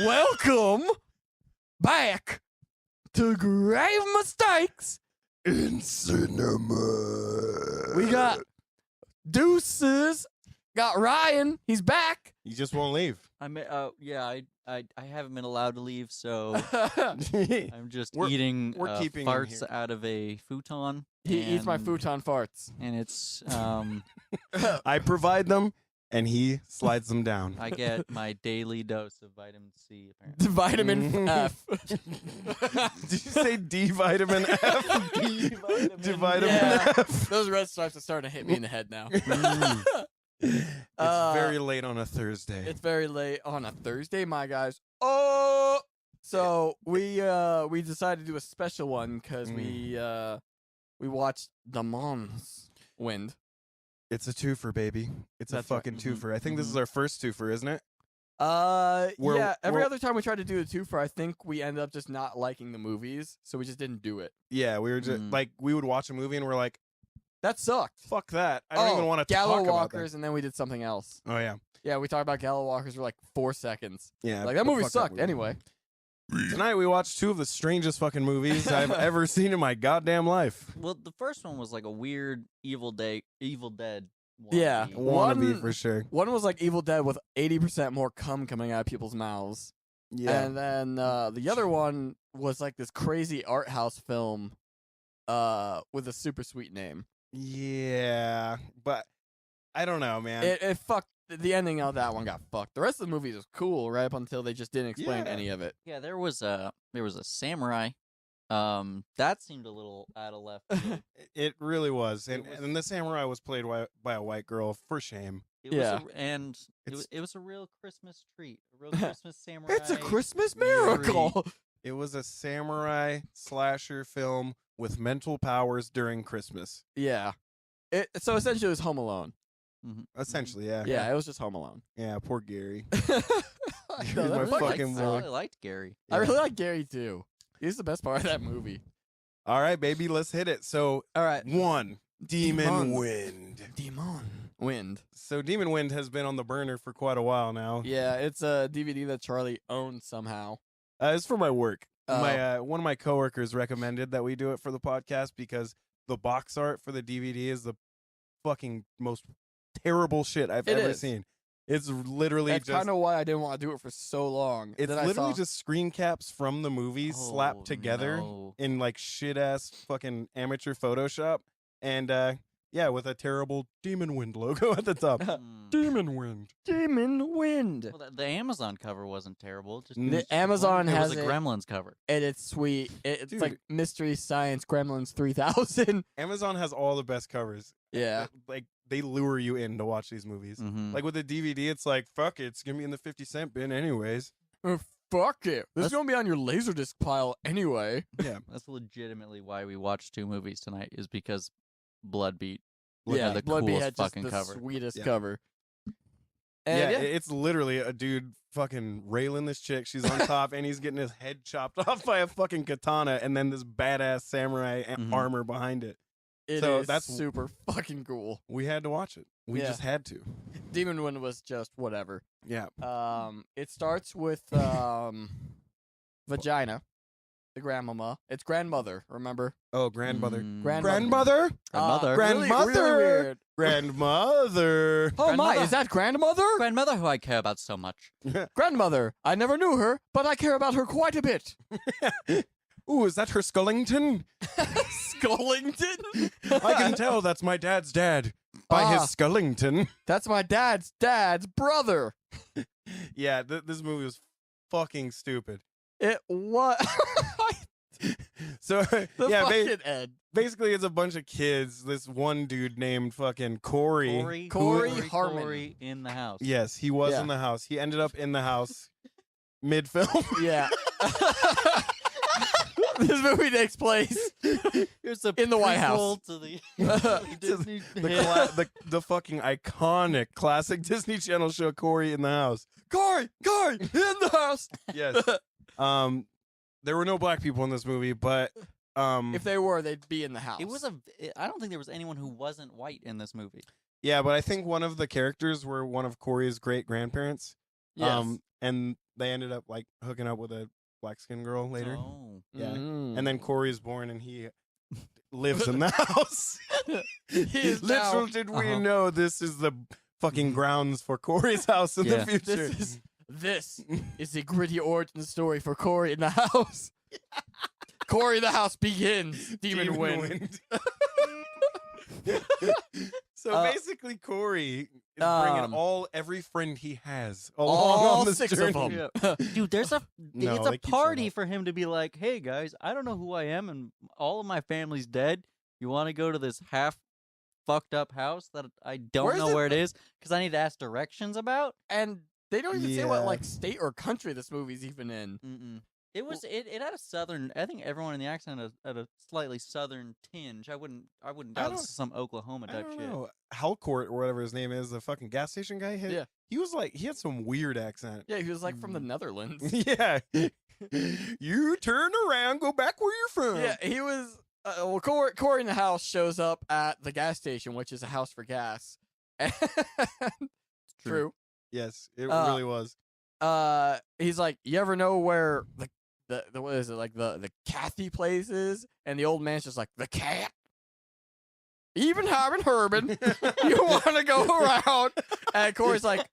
Welcome back to Grave Mistakes in Cinema. We got Deuces, got Ryan. He's back. You just won't leave. I haven't been allowed to leave, so I'm just eating keeping him farts here. out of a futon. He eats my futon farts. And it's I provide them, and he slides them down. I get my daily dose of vitamin C. Apparently, Vitamin F. Did you say D vitamin F? D vitamin Yeah. F. Those red stripes are starting to hit me in the head now. It's very late on a Thursday. It's very late on a Thursday, my guys. Oh, so we decided to do a special one because we watched The Mom's Wind. It's a twofer, baby. It's That's a right. fucking twofer. I think this is our first twofer, isn't it? Yeah. Every other time we tried to do a twofer, I think we ended up just not liking the movies, so we just didn't do it. Yeah, we were just like we would watch a movie and we're like, That sucked. fuck that. I don't even want to Gallow talk about Walkers, that. and then we did something else. Oh yeah, Yeah, we talked about Gallow Walkers for like 4 seconds. yeah. Like that but movie fuck sucked. movie. Anyway, Tonight we watched two of the strangest fucking movies I've ever seen in my goddamn life. well, the first one was like a weird Evil Dead. Yeah. wannabe. Wannabe for sure. one was like Evil Dead with 80% more cum coming out of people's mouths. Yeah. And then the other one was like this crazy art house film with a super sweet name. Yeah, but I don't know, man. It fucked. The ending of that one got fucked. The rest of the movie was cool, right up until they just didn't explain Yeah. any of it. Yeah, there was a samurai. That seemed a little out of left field. It really was. It And, was- and the samurai was played by a white girl, for shame. It Yeah. was and It's- it was a real Christmas treat. A real Christmas samurai. It's a Christmas Yuri. miracle. It was a samurai slasher film with mental powers during Christmas. Yeah. So essentially, it was Home Alone. Essentially, yeah. Yeah, it was just Home Alone. Yeah, poor Gary. I Here's know, that my was fucking like- boy. I really liked Gary. I really like Gary too. He's the best part of that movie. All right, baby, let's hit it. So, All right, one, Demon Demon. Wind. Demon Wind. So, Demon Wind has been on the burner for quite a while now. Yeah, it's a DVD that Charlie owns somehow. It's for my work. Oh. My one of my coworkers recommended that we do it for the podcast because the box art for the DVD is the fucking most terrible shit I've It ever is. seen. It's literally That's just kind of why I didn't want to do it for so long. it's Then I literally saw- just screen caps from the movies Oh, slapped together no. in like shit ass fucking amateur Photoshop and yeah, with a terrible Demon Wind logo at the top. Hmm. Demon Wind. Demon Wind. Well, the Amazon cover wasn't terrible. Just The just Amazon it has was a it. Gremlins cover. And it's sweet. It's Dude. like Mystery Science Gremlins 3000. Amazon has all the best covers. Yeah. Like they lure you in to watch these movies. Mhm. Like with the DVD, it's like, fuck it, it's gonna be in the 50-cent bin anyways. Fuck it. This is Let's- going to be on your Laserdisc pile anyway. Yeah. That's legitimately why we watched two movies tonight. Is because Bloodbeat Yeah, had the Blood Beat coolest had just fucking the cover. sweetest Yeah. cover. Yeah, And yeah, it's literally a dude fucking railing this chick. She's on top, and he's getting his head chopped off by a fucking katana, and then this badass samurai Mhm. armor behind it. it so is that's- super fucking cool. We had to watch it. We Yeah. just had to. Demon Wind was just whatever. Yeah. It starts with Vagina, the grandmama. It's grandmother, remember? Oh, grandmother. Grandmother. Grandmother. Grandmother. Really, really Grandmother. weird. Grandmother. Oh my, Grandmother. is that grandmother? Grandmother, who I care about so much. Grandmother. I never knew her, but I care about her quite a bit. Ooh, is that her Skullington? Skullington? I can tell that's my dad's dad by his Ah. Skullington. That's my dad's brother. Yeah, this movie was fucking stupid. It was So the yeah, fucking Ed. basically it's a bunch of kids. This one dude named fucking Cory. Cory Harmon. Cory in the house. Yes, he was Yeah. in the house. He ended up in the house mid-film. Yeah. This movie takes place Here's the in the White prequel House. to the To Disney the fucking iconic classic Disney Channel show Cory in the house. Cory in the house. Yes. There were no black people in this movie, but If they were, they'd be in the house. It was I don't think there was anyone who wasn't white in this movie. yeah, but I think one of the characters were one of Cory's great grandparents. Yes. And they ended up like hooking up with a black skinned girl later. Oh. Yeah. Mm. And then Cory is born and he lives in the house. He is Little now- did we Uh-huh. know this is the fucking grounds for Cory's house in Yeah. the future. This is the gritty origin story for Cory in the house. Cory in the house begins. Demon Wind. So basically, Cory is bringing every friend he has along All on this 6 journey. of them. Dude, there's a No, it's they a keep showing party up. for him to be like, "Hey guys, I don't know who I am, and all of my family's dead. You want to go to this half fucked up house that I don't Where is know it? where it is because I need to ask directions about." And they don't even say Yeah. what like state or country this movie's even in. Mm-mm. It was it had a southern. I think everyone in the accent had a slightly southern tinge. I wouldn't doubt this is some Oklahoma I type don't shit. know. Halcourt or whatever his name is, the fucking gas station guy. Yeah. He was like, he had some weird accent. Yeah, he was like from the Netherlands. Yeah. You turn around, go back where you're from. Yeah, he was. Well, Cory in the house shows up at the gas station, which is a house for gas. And true. Yes, it Uh, really was. He's like, you ever know where the what is it like the Kathy place is? And the old man's just like, the cat. Even Herman, you want to go around? And Cory's like,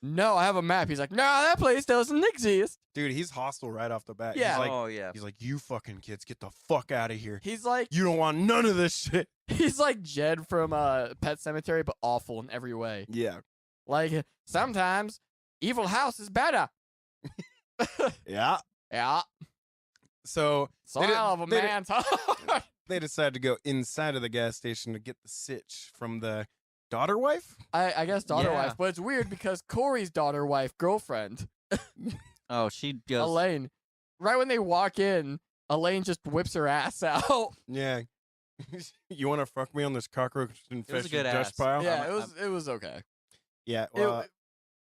no, I have a map. He's like, no, that place doesn't exist. Dude, he's hostile right off the bat. Yeah. He's like, Oh yeah. he's like, you fucking kids, get the fuck out of here. He's like, You don't want none of this shit. he's like Jed from Pet Cemetery, but awful in every way. Yeah. Like sometimes evil house is better. Yeah. Yeah. So Soil did- of a they did- man's heart. they decided to go inside of the gas station to get the sitch from the daughter wife. I guess daughter Yeah. wife, but it's weird because Cory's daughter wife girlfriend, Oh, she just Elaine, right when they walk in, Elaine just whips her ass out. Yeah. You want to fuck me on this cockroach infested good dust ass. pile? Yeah, I'm- it was okay. Yeah. Well,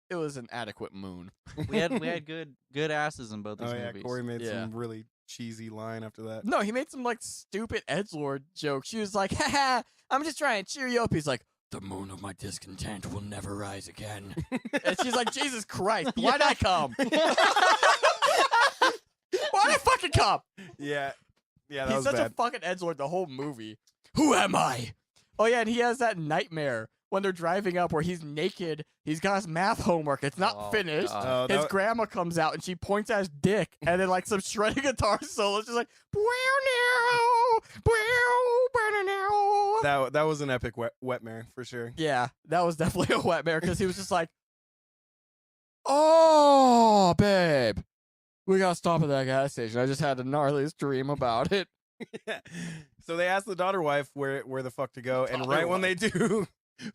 It was an adequate moon. we had good asses in both these oh yeah, movies. Cory made Yeah. some really cheesy line after that. No, he made some like stupid edgelord joke. She was like, "Haha, I'm just trying to cheer you up." He's like, "The moon of my discontent will never rise again." And she's like, "Jesus Christ, why'd I come? Why'd I fucking come?" Yeah. Yeah, that He's was such bad. a fucking edgelord the whole movie. Who am I? Oh yeah, and he has that nightmare when they're driving up where he's naked. He's got his math homework. It's not Oh, finished. God. Oh, His that, grandma comes out and she points at his dick, and then like some shredding guitar solo. It's just like, that was an epic wetmare for sure. yeah, that was definitely a wet mare because he was just like, "Oh, babe, we gotta stop at that gas station. I just had the gnarliest dream about it." So they asked the daughter wife where the fuck to go, and Daughter right when they do,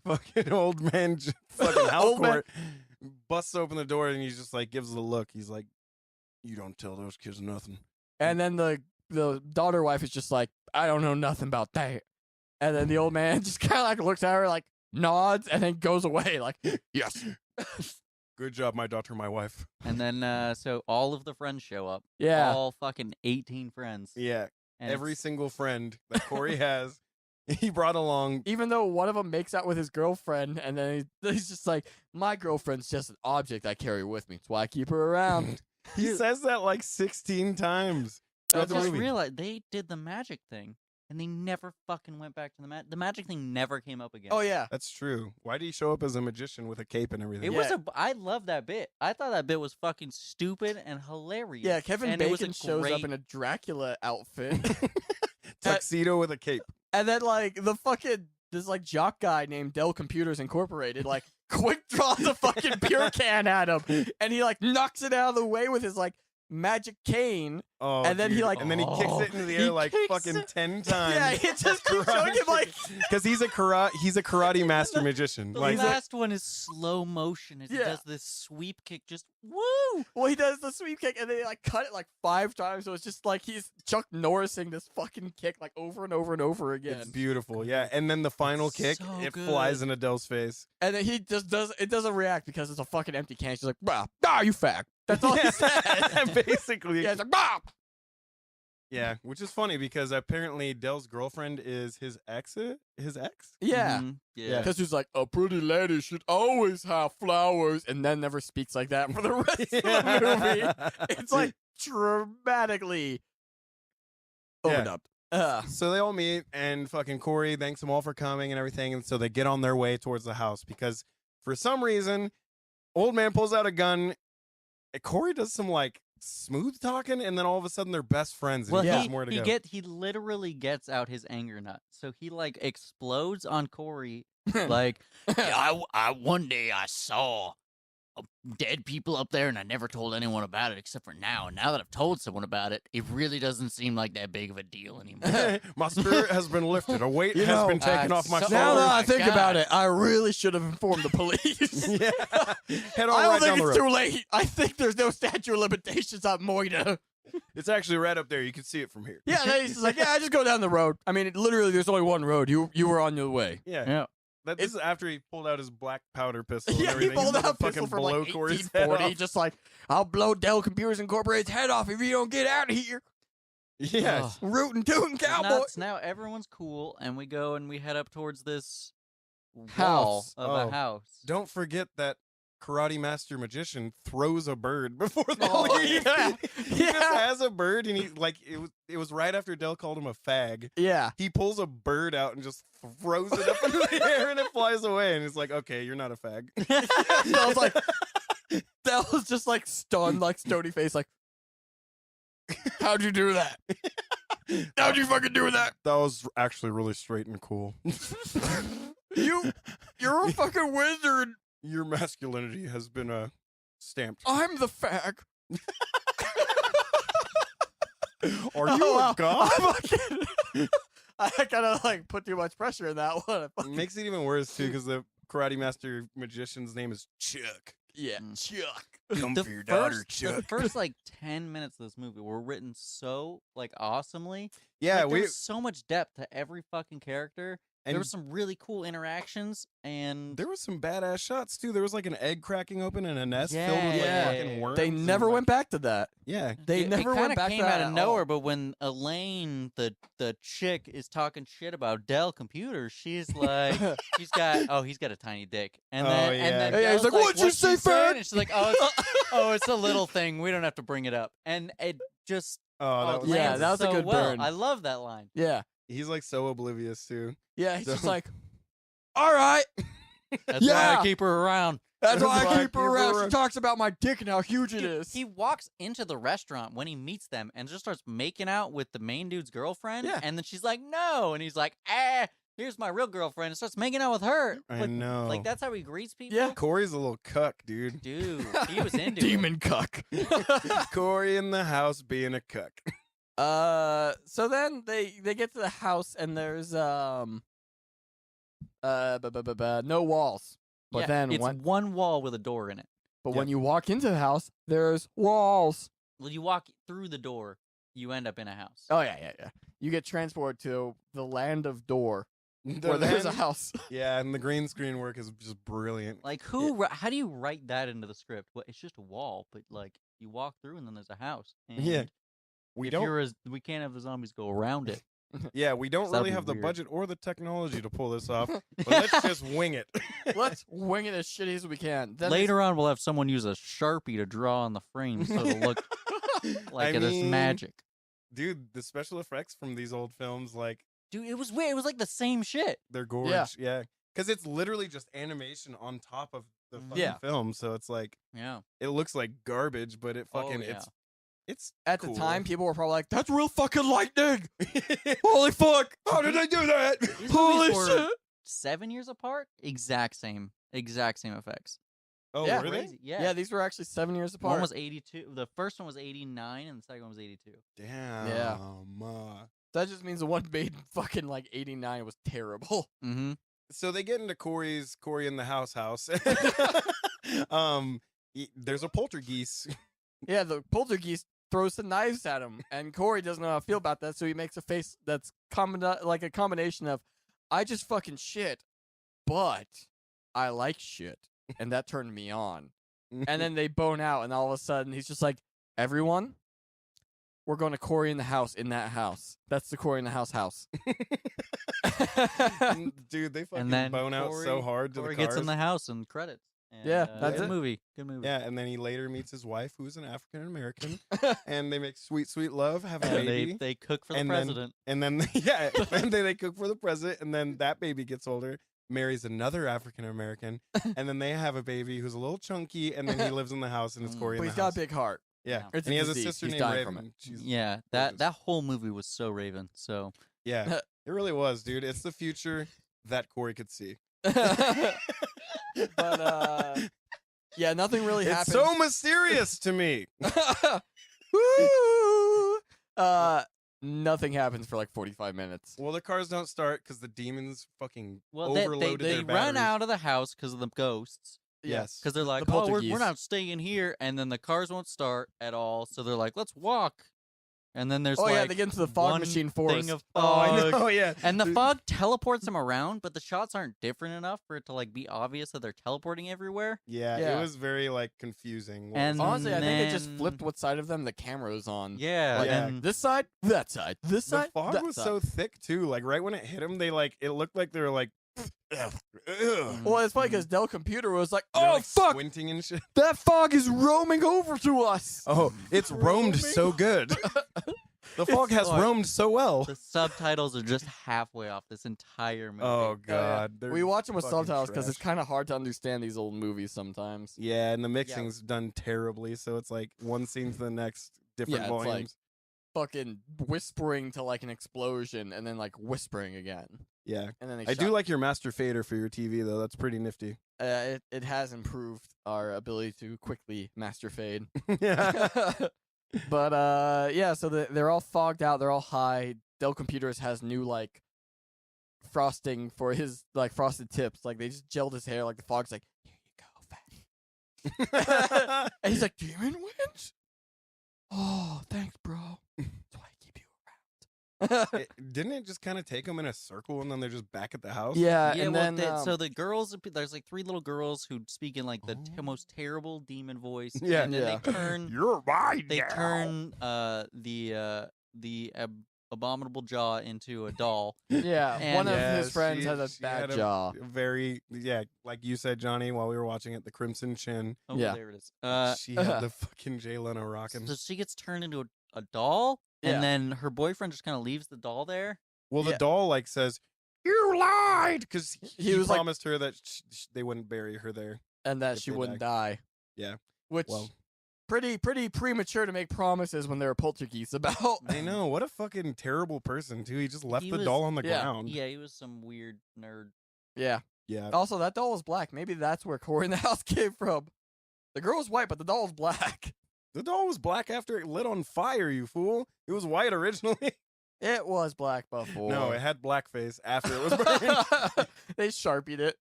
fucking old man, fucking Old man- Halcourt busts open the door, and he just like gives a look. He's like, "You don't tell those kids nothing." And then the daughter wife is just like, "I don't know nothing about that." And then the old man just kind of like looks at her, like nods, and then goes away, like, "Yes, Good job, my daughter, my wife. And then so all of the friends show up. yeah." All fucking 18 friends. Yeah, And every it's- single friend that Cory has, he brought along. Even though one of them makes out with his girlfriend, and then he's just like, "My girlfriend's just an object I carry with me. That's why I keep her around." He says that like 16 times I throughout the just movie. realized they did the magic thing, and they never fucking went back to the magic. The magic thing never came up again. Oh yeah, That's true. Why did he show up as a magician with a cape and everything? It was I love that bit. I thought that bit was fucking stupid and hilarious. yeah. Kevin and it was Bacon a shows up great- in a Dracula outfit. tuxedo with a cape. And then like the fucking this like jock guy named Dell Computers Incorporated like quick draws a fucking beer can at him, and he like knocks it out of the way with his like magic cane. Oh, And then he, dude. like- and then he kicks it into the He air like kicks fucking it. 10 times. Yeah, he just keeps showing him like because he's a karate master magician. The Like last one is slow motion. As He Yeah. does this sweep kick, just woo. well he does the sweep kick and they like cut it like 5 times, so it's just like he's Chuck Norrising this fucking kick like over and over and over again. it's beautiful, yeah. And then the final kick, So it good. flies in Adele's face. And then he just doesn't react because it's a fucking empty can. She's like, "Bah, you fag." That's all he Yeah. says. Basically, Yeah, he's like, "Bah." Yeah, which is funny because apparently Dell's girlfriend is his ex. His ex? Yeah. Mhm. Yeah. Yeah. Because he's like, a pretty lady should always have flowers, and then never speaks like that for the rest of the movie. It's like dramatically Yeah. overdubbed. So they all meet, and fucking Cory thanks them all for coming and everything, and so they get on their way towards the house because for some reason, old man pulls out a gun. And Cory does some like smooth talking, and then all of a sudden they're best friends. And Well, he Yeah. knows more to go. he literally gets out his anger nut. So he like explodes on Cory. Like, I one day I saw dead people up there, and I never told anyone about it except for now. And now that I've told someone about it, it really doesn't seem like that big of a deal anymore. My spirit has been lifted. A weight You has know, been taken off my so- Now shoulders. that I my think about God. it, I really should have informed the police. Yeah. Head on I don't right down think the it's road. too late. I think there's no statute of limitations on Moida. It's actually right up there. You can see it from here. Yeah, and he's just like, yeah, just go down the road. I mean, literally, there's only one road. You were on your way. Yeah. Yeah. This is after he pulled out his black powder pissle. And Yeah, he everything. pulled He's out a gonna pistol fucking from blow like Cory's head 1840, off. just like, I'll blow Dell Computers Incorporated's head off if you don't get out of here. Yes. Rootin' tootin' cowboy. Nuts. Now everyone's cool, and we go and we head up towards this wall House. of Oh. a house. Don't forget that karate master magician throws a bird before they Oh, leave. yeah. He just Yeah. has a bird, and he like it was right after Dell called him a fag. Yeah. He pulls a bird out and just throws it up into the air, and it flies away. And he's like, "Okay, you're not a fag." That was like, that was just like stunned, like stony face, like, how'd you do that? How'd you fucking do that? That was actually really straight and cool. You're a fucking wizard. Your masculinity has been stamped. I'm the fag. Are you Oh, a god? I fucking- I kind of like put too much pressure in that one. It makes it even worse too, because the karate master magician's name is Chuck. Yeah, Mm. Chuck. Come the for your daughter, first, the Chuck. first like 10 minutes of this movie were written so like awesomely. Yeah, Like, there was so much depth to every fucking character. and There were some really cool interactions, and there was some badass shots too. There was like an egg cracking open and a nest filled with Yeah. like fucking worms. They and, never like- went back to that. Yeah, They it never kinda went back came to that out at of nowhere. all. But when Elaine, the chick, is talking shit about Dell Computers, she's like, he's got a tiny dick, and Oh, then yeah. and then Yeah, he's Dell's like, "What'd you say, she saying?" fag?" And she's like, oh, it's a little thing. We don't have to bring it up, and it just oh, that was Yeah, lands that was a so good well. burn. I love that line. Yeah, he's like so oblivious too. yeah. He's just So- like, all right. That's why Yeah. I keep her around. That's why I keep her around. She around. talks about my dick and how huge it Dude, is. he walks into the restaurant when he meets them and just starts making out with the main dude's girlfriend. Yeah. And then she's like, no. And he's like, here's my real girlfriend. And starts making out with her. I Like- know. Like, that's how he greets people? Yeah. Cory's a little cuck, dude. Dude, he was into it. Demon cuck. Cory in the house being a cuck. So then they get to the house and there's no walls. But Yeah, then it's one wall with a door in it. when you walk into the house, there's walls. Well, you walk through the door, you end up in a house. Oh yeah. You get transported to the land of door, The where there's a land- house. Yeah, and the green screen work is just brilliant. Like, how do you write that into the script? Well, it's just a wall, but like you walk through and then there's a house. And Yeah. We if don't. we can't have the zombies go around it. Yeah, we don't That'd really be have the weird. budget or the technology to pull this off. But let's just wing it. Let's wing it as shitty as we can. Then Later on, we'll have someone use a Sharpie to draw on the frame so it'll look like it is mean, magic. Dude, the special effects from these old films, like, Dude, it was weird. It was like the same shit. they're gorgeous. Yeah. Because it's literally just animation on top of the fucking Yeah. film. So it's like, Yeah. it looks like garbage, but it fucking, yeah. it's at cool. the time, people were probably like, "That's real fucking lightning! Holy fuck! How did they do that? These Holy movies were shit!" 7 years apart? Exact same effects. Oh, Yeah. were they? Crazy. Yeah. Yeah, these were actually 7 years apart. One was 82. The first one was 89, and the second one was 82. Damn. That just means the one made in fucking like 89 was terrible. Mm-hmm. So they get into Cory in the house. There's a poltergeist. Yeah, the poltergeist throws the knives at him, and Cory doesn't know how to feel about that, so he makes a face that's like a combination of, I just fucking shit, but I like shit, and that turned me on. And then they bone out, and all of a sudden he's just like, everyone, we're going to Cory in the house in that house. That's the Cory in the house house. Dude, they fucking And then bone out so hard to Cory the cars. gets in the house and credits. And, Yeah, that's good it. movie. Good movie. Yeah, and then he later meets his wife, who's an African American, and they make sweet, sweet love, have a And baby. they cook for the And then- president. And then, yeah, and then they cook for the president, and then that baby gets older, marries another African American, and then they have a baby who's a little chunky, and then he lives in the house, and it's Cory But in he's the got house. a big heart. Yeah, Yeah. It's and he a has a disease. sister He's named dying from Raven. She's, Yeah, gorgeous. that whole movie was so Raven. So yeah, it really was, dude. It's the future that Cory could see. But yeah, nothing really It's happens. so mysterious to me. Woo! Nothing happens for like 45 minutes. Well, the cars don't start because the demons fucking well, they overloaded they their run batteries. out of the house because of the ghosts. Yes. Because they're like, The oh, we're poltergeist. not staying here, and then the cars won't start at all. So they're like, let's walk. And then there's Oh like yeah, they get into the fog one machine thing forest. of Oh, fog. I know, yeah. And the Dude, fog teleports them around, but the shots aren't different enough for it to like be obvious that they're teleporting everywhere. Yeah, Yeah. it was very like confusing. What And was it? Honestly, I think they just then- flipped what side of them the camera was on. Yeah, Like, and this side, that side, this the side. fog that was side. so thick too. Like right when it hit them, they like it looked like they were like. Ugh. Well, it's funny because Dell Computer was like, They're, "Oh like, fuck, squinting and shit. that fog is roaming over to us." Oh, it's roamed so good. The fog has like- roamed so well. the subtitles are just halfway off this entire movie. Oh god, they're We watch them with fucking subtitles because it's trash. kind of hard to understand these old movies sometimes. Yeah, and the mixing's done terribly, so it's like one scene to the next, different Yeah, it's like- volumes. Fucking whispering to like an explosion and then like whispering again. Yeah, And then they I do shot- like your master fader for your TV though. That's pretty nifty. it has improved our ability to quickly master fade. Yeah. But yeah, so they're all fogged out, they're all high. Dell Computers has new like frosting for his like frosted tips. Like they just gelled his hair, like the fog's like, here you go, fat. And he's like, Demon Winch? Oh, thanks, bro. That's why I keep you around. Didn't it just kind of take them in a circle and then they're just back at the house? Yeah, Yeah, and well, then so the girls, there's like three little girls who speak in like the Oh. most terrible demon voice. Yeah. and then Yeah. they turn, You're mine. they now. turn the abominable jaw into a doll. yeah, and- one of Yeah, his friends she- has a she bad had jaw. Very, yeah, like you said, Johnny, while we were watching it, the Crimson Chin. Oh, Yeah. there it is. She had the fucking Jay Leno rocking. So she gets turned into a doll, Yeah. and then her boyfriend just kind of leaves the doll there. Well, the Yeah. doll like says, "You lied," because He he was like- promised her that they wouldn't bury her there. And that if she they wouldn't die. Yeah. Which Well, pretty premature to make promises when there are poltergeists about. I know what a fucking terrible person too. He just left He the was- doll on the yeah. ground. Yeah, he was some weird nerd. Yeah. Yeah. Also, that doll was black. Maybe that's where Cory in the house came from. The girl was white, but the doll was black. The doll was black after it lit on fire. You fool! It was white originally. It was black before. No, it had blackface after it was burned. They sharpied it.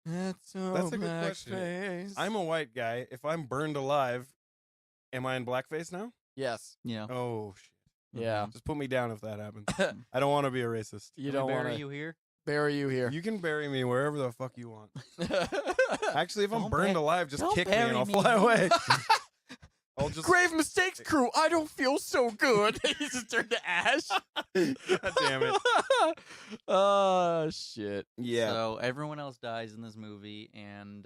That's so That's a good question. blackface. I'm a white guy. If I'm burned alive, am I in blackface now? Yes. Yeah. Oh shit! Yeah. Just put me down if that happens. I don't want to be a racist. You Can we don't bury want to you here? bury you here. You can bury me wherever the fuck you want. Actually, if I'm Don't burned bur- alive, just don't kick me and bury I'll me. fly away. I'll just. Grave mistakes, crew. I don't feel so good. He just turned to ash. God damn it. Oh shit. Yeah. So everyone else dies in this movie, and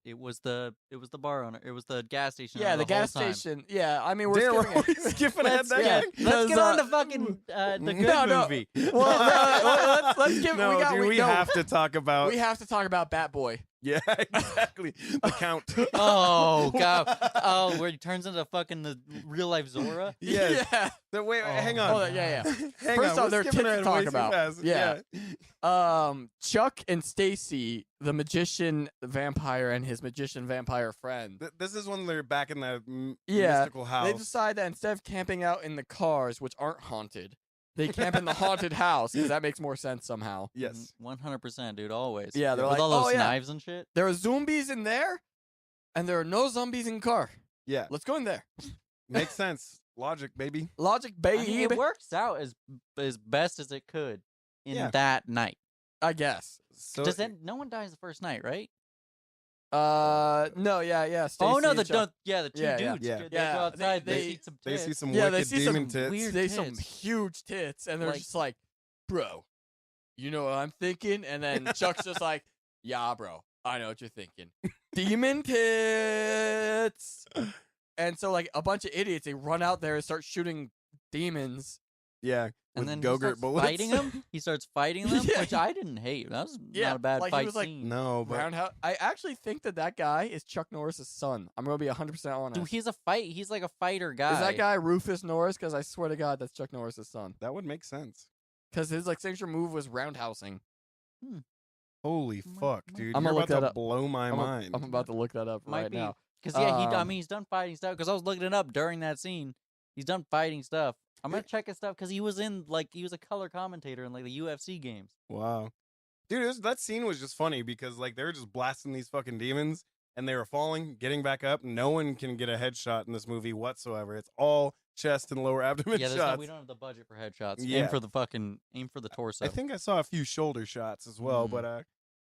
it was the bar owner. It was the gas station. Yeah, owner the gas whole time. station. Yeah, I mean we're Damn, skipping we're it. already skipping ahead Let's, that yeah, guy. let's get on to Because, fucking the good No. movie. Well, let's give. No, we got. dude, we no, have to talk about. we have to talk about Bat Boy. Yeah, exactly. The count. Oh god! Oh, where he turns into fucking the real life Zora. Yes. Yeah. Wait, Oh. hang on. Hold on, yeah. Hang First on, off, we're there are skipping tits to ahead talk way too about. fast. Yeah. Chuck and Stacy, the magician vampire, and his magician vampire friend. This is when they're back in the Yeah, mystical house. They decide that instead of camping out in the cars, which aren't haunted, they camp in the haunted house because that makes more sense somehow. Yes. 100%, dude. Always. Yeah, they're with like, all those "Oh, yeah." knives and shit. There are zombies in there, and there are no zombies in car. Yeah. Let's go in there. Makes sense. Logic, baby. Logic, I baby. mean, it works out as best as it could in Yeah. that night. I guess. So Does that? No one dies the first night, right? No, yeah. Oh no, Stacy and Chuck. the two Yeah, dudes. yeah. They Yeah, go outside. they- They eat some. They tits. see some Yeah, they wicked see some demon tits. weird They some tits. huge tits, and they're Like- just like, bro, you know what I'm thinking? And then Chuck's just like, yeah, bro, I know what you're thinking. Demon tits. And so like a bunch of idiots, they run out there and start shooting demons. Yeah, And with then he Go-Gurt starts bullets. fighting them. He starts fighting them, Yeah. which I didn't hate. That was Yeah, not a bad like, he fight was like, scene. No, but Roundhouse. I actually think that guy is Chuck Norris's son. I'm gonna be 100% honest. Dude, he's like a fighter guy. Is that guy Rufus Norris? Because I swear to God, that's Chuck Norris's son. that would make sense. Because his like signature move was roundhousing. Holy fuck, dude! I'm gonna You're look about that to up. blow my mind. I'm about to look that up Might right be. now. Because I Um, mean, he's done fighting stuff. Because I was looking it up during that scene. He's done fighting stuff. I'm gonna check his stuff because he was a color commentator in like the UFC games. Wow, dude, that scene was just funny because like they were just blasting these fucking demons and they were falling, getting back up. No one can get a headshot in this movie whatsoever. It's all chest and lower abdomen Yeah, shots. we don't have the budget for headshots. Yeah. Aim for the torso. I think I saw a few shoulder shots as well, but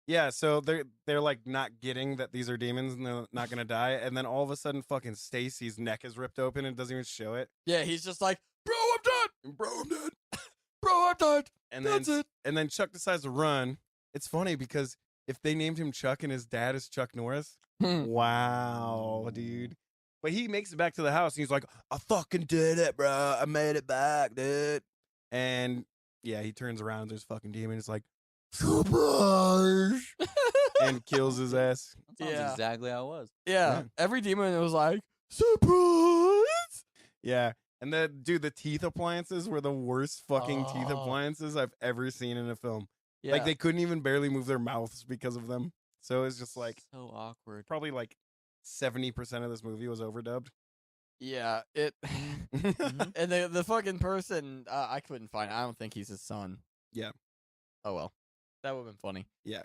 yeah. So they're like not getting that these are demons and they're not gonna die, and then all of a sudden, fucking Stacy's neck is ripped open and doesn't even show it. Yeah, he's just like, bro, I'm dead. Bro, I'm dead. Bro, I'm dead. And That's then it. and then Chuck decides to run. It's funny because if they named him Chuck and his dad is Chuck Norris, wow, dude. But he makes it back to the house and he's like, I fucking did it, bro. I made it back, dude. And yeah, he turns around and there's fucking demon. It's like, surprise, and kills his ass. That sounds Yeah. exactly how it was. Yeah, Yeah. every demon was like, surprise. Yeah. And the teeth appliances were the worst fucking teeth Oh. appliances I've ever seen in a film. Yeah. Like they couldn't even barely move their mouths because of them. So it's just like So awkward. probably like 70% of this movie was overdubbed. Yeah, it. Mhm. And the fucking person, I couldn't find. I don't think he's his son. Yeah. Oh well, that would have been funny. Yeah.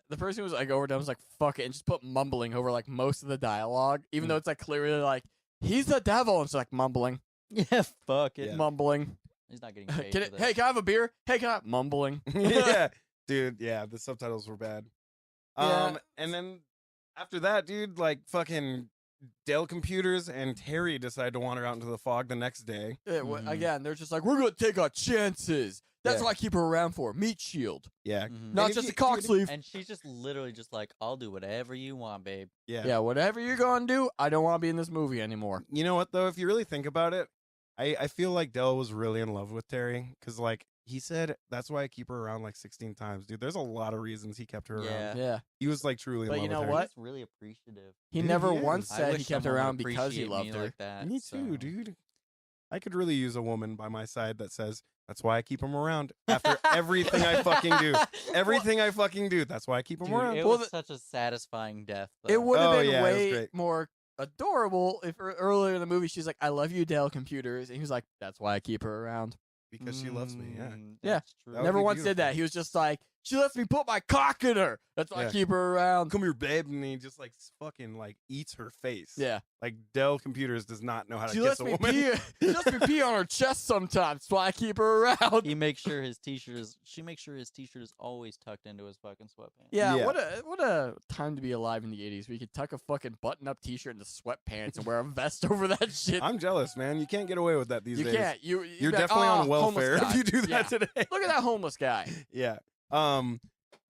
The person who was like overdone was like, fuck it, and just put mumbling over like most of the dialogue, even though it's like clearly like he's the devil, and it's like mumbling, Yeah, fuck it. Yeah. mumbling. He's not getting paid Can for it, this. hey, can I have a beer? Hey, can I mumbling? Yeah. Dude, yeah, the subtitles were bad. Yeah. And then after that, dude, like fucking Dell Computers and Terry decide to wander out into the fog the next day. Mhm. Again, they're just like, we're gonna take our chances. That's Yeah. what I keep her around for. Meat shield, Yeah. Mhm. not if just you- a cock dude, sleeve. And she's just literally just like, I'll do whatever you want, babe. Yeah. Yeah, whatever you're gonna do, I don't want to be in this movie anymore. You know what though? If you really think about it, I feel like Dell was really in love with Terry because like he said that's why I keep her around like 16 times, dude. There's a lot of reasons he kept her around. Yeah. Yeah, He was like truly in But love you know with her. what? He's really appreciative. he Dude, never he is. once I said wish he kept her someone would around because he appreciate loved me her. Like that, Me so. too, dude. I could really use a woman by my side that says that's why I keep him around after everything I fucking do. Everything I fucking do. That's why I keep him Dude, around. it Well, was such a satisfying death. It though. would have Oh, been yeah, it was way great. more adorable if earlier in the movie she's like, "I love you, Dell Computers," and he was like, "That's why I keep her around." Because she loves me, yeah. Yeah. That's true. That would Never be once did beautiful. that. He was just like, "She lets me put my cock in her. That's why I Yeah. keep her around." Come here, babe, and he just like fucking like eats her face. Yeah, Like Dell Computers does not know how to she kiss lets a me woman. pee. She lets me pee on her chest sometimes. That's why I keep her around. He makes sure his t-shirt is. She makes sure his t-shirt is always tucked into his fucking sweatpants. Yeah, Yeah. what a time to be alive in the '80s. We could tuck a fucking button-up T-shirt into sweatpants and wear a vest over that shit. I'm jealous, man. You can't get away with that these You days. can't. You're You're like, definitely "Oh, on homeless welfare guy." if you do that Yeah. today. Look at that homeless guy. Yeah.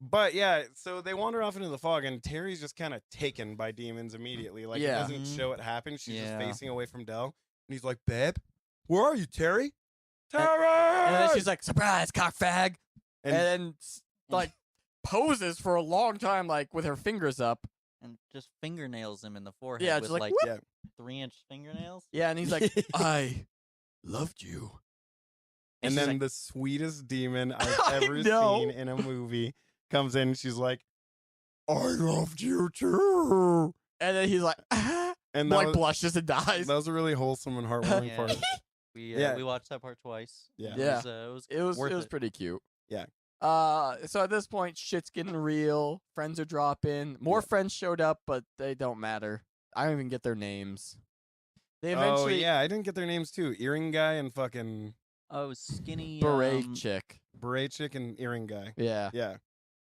But yeah, so they wander off into the fog, and Terry's just kind of taken by demons immediately. Like Yeah. it doesn't Mhm. show it happen. She's Yeah. just facing away from Dell, and he's like, "Babe, where are you, Terry? Terry!" And then she's like, "Surprise, cock fag," and, And- then like poses for a long time, like with her fingers up. And just fingernails him in the forehead Yeah, with just like, like, whoop. yeah. 3-inch fingernails. Yeah, and he's like, "I loved you." And she's then like, the sweetest demon I've I ever know. seen in a movie comes in. And she's like, "I loved you too." and then he's like, ah, And that, like was, blushes and dies. that was a really wholesome and heartwarming Yeah. part. We we watched that part twice. Yeah. Yeah. It was worth It was pretty cute. Yeah. So at this point, shit's getting real. Friends are dropping. More Yeah. friends showed up, but they don't matter. I don't even get their names. They eventually Oh yeah, I didn't get their names too. Earring guy and fucking Oh, skinny beret chick. beret chick and earring guy. Yeah. Yeah.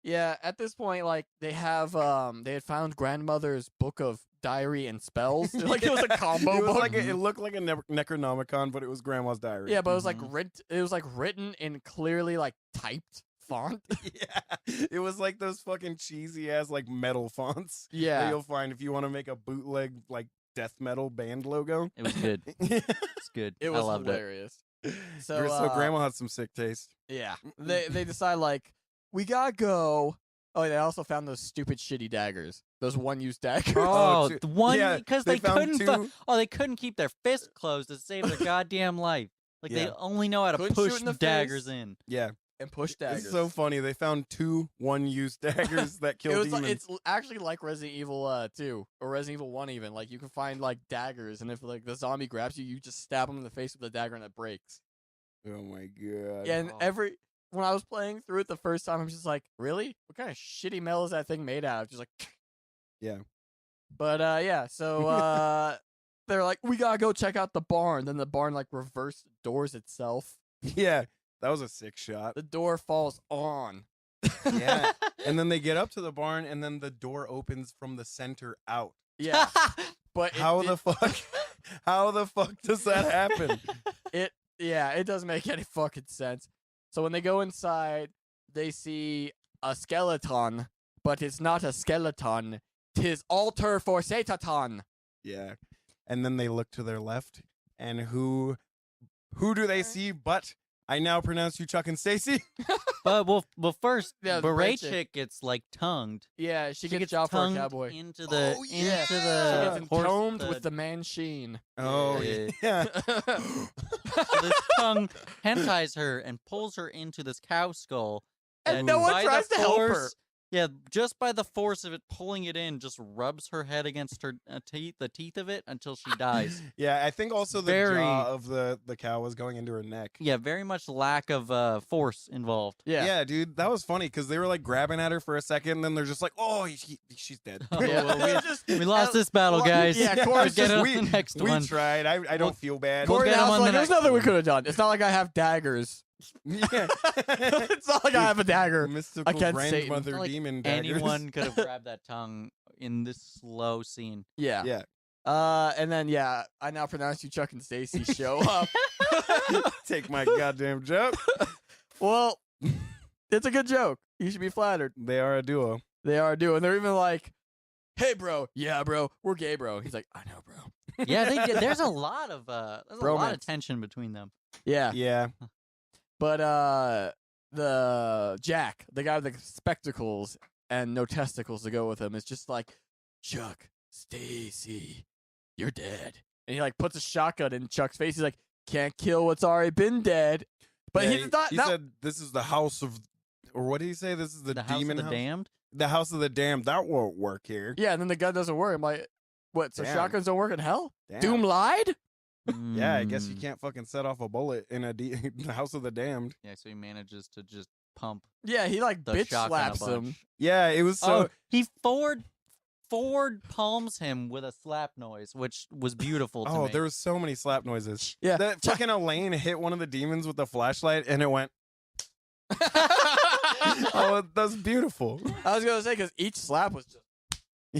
Yeah, at this point, like they had found grandmother's book of diary and spells. Like it was a combo It was book. like it looked like a Necronomicon, but it was grandma's diary. Yeah, but it was like Mhm. it was like written in clearly like typed font. Yeah, it was like those fucking cheesy ass like metal fonts that Yeah. you'll find if you want to make a bootleg like death metal band logo. It was good. It's good. It I was loved hilarious. So, So, grandma had some sick taste. Yeah. They decide like we gotta go. Oh, they also found those stupid shitty daggers. Those one-use daggers. Oh, two- the one yeah, because they they found couldn't. two- They couldn't keep their fist closed to save their goddamn life. Like they Yeah. only know how to Couldn't shoot push in the daggers face. in. Yeah, And push daggers. it's so funny. They found two one-use daggers that it kill was demons. like, it's actually like Resident Evil 2 or Resident Evil 1 even. Like you can find like daggers, and if like the zombie grabs you, you just stab him in the face with the dagger and it breaks. Oh my god. Yeah, and Oh. when I was playing through it the first time, I'm just like, really? What kind of shitty metal is that thing made out of? Just like, Yeah. But yeah, so they're like, we gotta go check out the barn. Then the barn like reverse doors itself. Yeah, that was a sick shot. The door falls on. Yeah. And then they get up to the barn, and then the door opens from the center out. Yeah, but How the fuck? How the fuck does that happen? it doesn't make any fucking sense. So when they go inside, they see a skeleton, but it's not a skeleton. 'Tis altar for Satan. Yeah. And then they look to their left, and who do they see but I now pronounce you Chuck and Stacy? But well, first, Yeah, the beret beret chick. chick gets like tongued. Yeah, she gets job for a tongued cowboy. into the Oh, into yeah. She the gets horse. entombed the- with the man-sheen. Oh, Yeah. yeah. so this tongue hentais her and pulls her into this cow skull. And no one by the tries to help her. force- Yeah, just by the force of it pulling it in, just rubs her head against her teeth, the teeth of it, until she dies. Yeah, I think also the Very- jaw of the cow was going into her neck. Yeah, very much lack of force involved. Yeah. Dude, that was funny because they were like grabbing at her for a second, and then they're just like, "Oh, she's dead." Oh, Yeah. well, Just- we lost this battle, guys. Yeah, Yeah, Cory's get just on we, the next we one. tried. I don't feel bad. We'll Cory get now him is on the like, there's next nothing we one." could have done. It's not like I have daggers. Yeah. It's not like I have a dagger. Mystical against Satan. grandmother Not like demon daggers. Anyone could have grabbed that tongue in this slow scene. Yeah. Yeah. And then I now pronounce you Chuck and Stacy show up. Take my goddamn joke. Well, it's a good joke. You should be flattered. They are a duo. They are doing. They're even like, "Hey, bro. Yeah, bro. We're gay, bro." He's like, "I know, bro." Yeah, there's a lot of Bromance. tension between them. Yeah. Yeah. But the Jack, the guy with the spectacles and no testicles to go with him, is just like, "Chuck, Stacy, you're dead." And he like puts a shotgun in Chuck's face. He's like, "Can't kill what's already been dead." But Yeah, he's not. He said, "This is the house of," or what did he say? This is the House of demon the house. Damned. The house of the damned. That won't work here. Yeah, and then the gun doesn't work. I'm like, what? So Damn. shotguns don't work in hell? Damn. Doom lied? Yeah, I guess you Mm. can't fucking set off a bullet in the house of the damned. Yeah, so he manages to just pump Yeah, he like the bitch shotgun slaps a him. bunch. Yeah, it was so. Oh, he forward palms him with a slap noise, which was beautiful to Oh, me. there was so many slap noises. Yeah. That fucking Elaine hit one of the demons with a flashlight, and it went. Oh, that's beautiful. I was gonna say because each slap was just.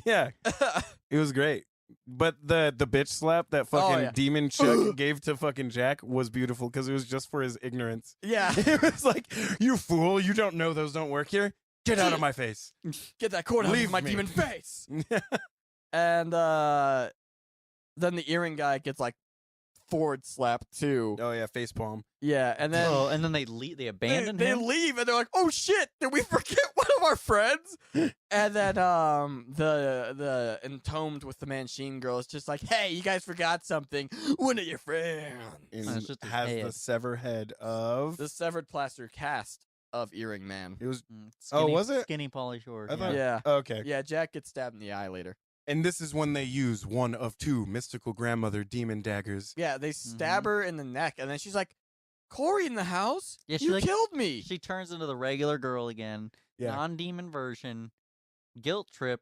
Yeah, it was great. But the bitch slap that fucking yeah. demon Chuck gave to fucking Jack was beautiful because it was just for his ignorance. Yeah, It was like, "You fool! You don't know those don't work here. Get out of my face." get that cord out Leave of my me. demon face. And then the earring guy gets like forward slap too. Oh yeah, face palm. Yeah, and then Oh, and then they abandon they him. leave and they're like, "Oh shit! Did we forget one of our friends?" And then the entombed with the Manchine girl is just like, "Hey, you guys forgot something. One of your friends." And it's just his has the head. sever head of. The severed plaster cast of Earring Man. It was Skinny, Oh, was it? Skinny Polly Shore? I thought- Yeah. okay. Yeah, Jack gets stabbed in the eye later. And this is when they use one of two mystical grandmother demon daggers. Yeah, they stab her in the neck, and then she's like, "Cory in the house? Yeah, she, You like- killed me." She turns into the regular girl again. Yeah. Non-demon version. Guilt trip.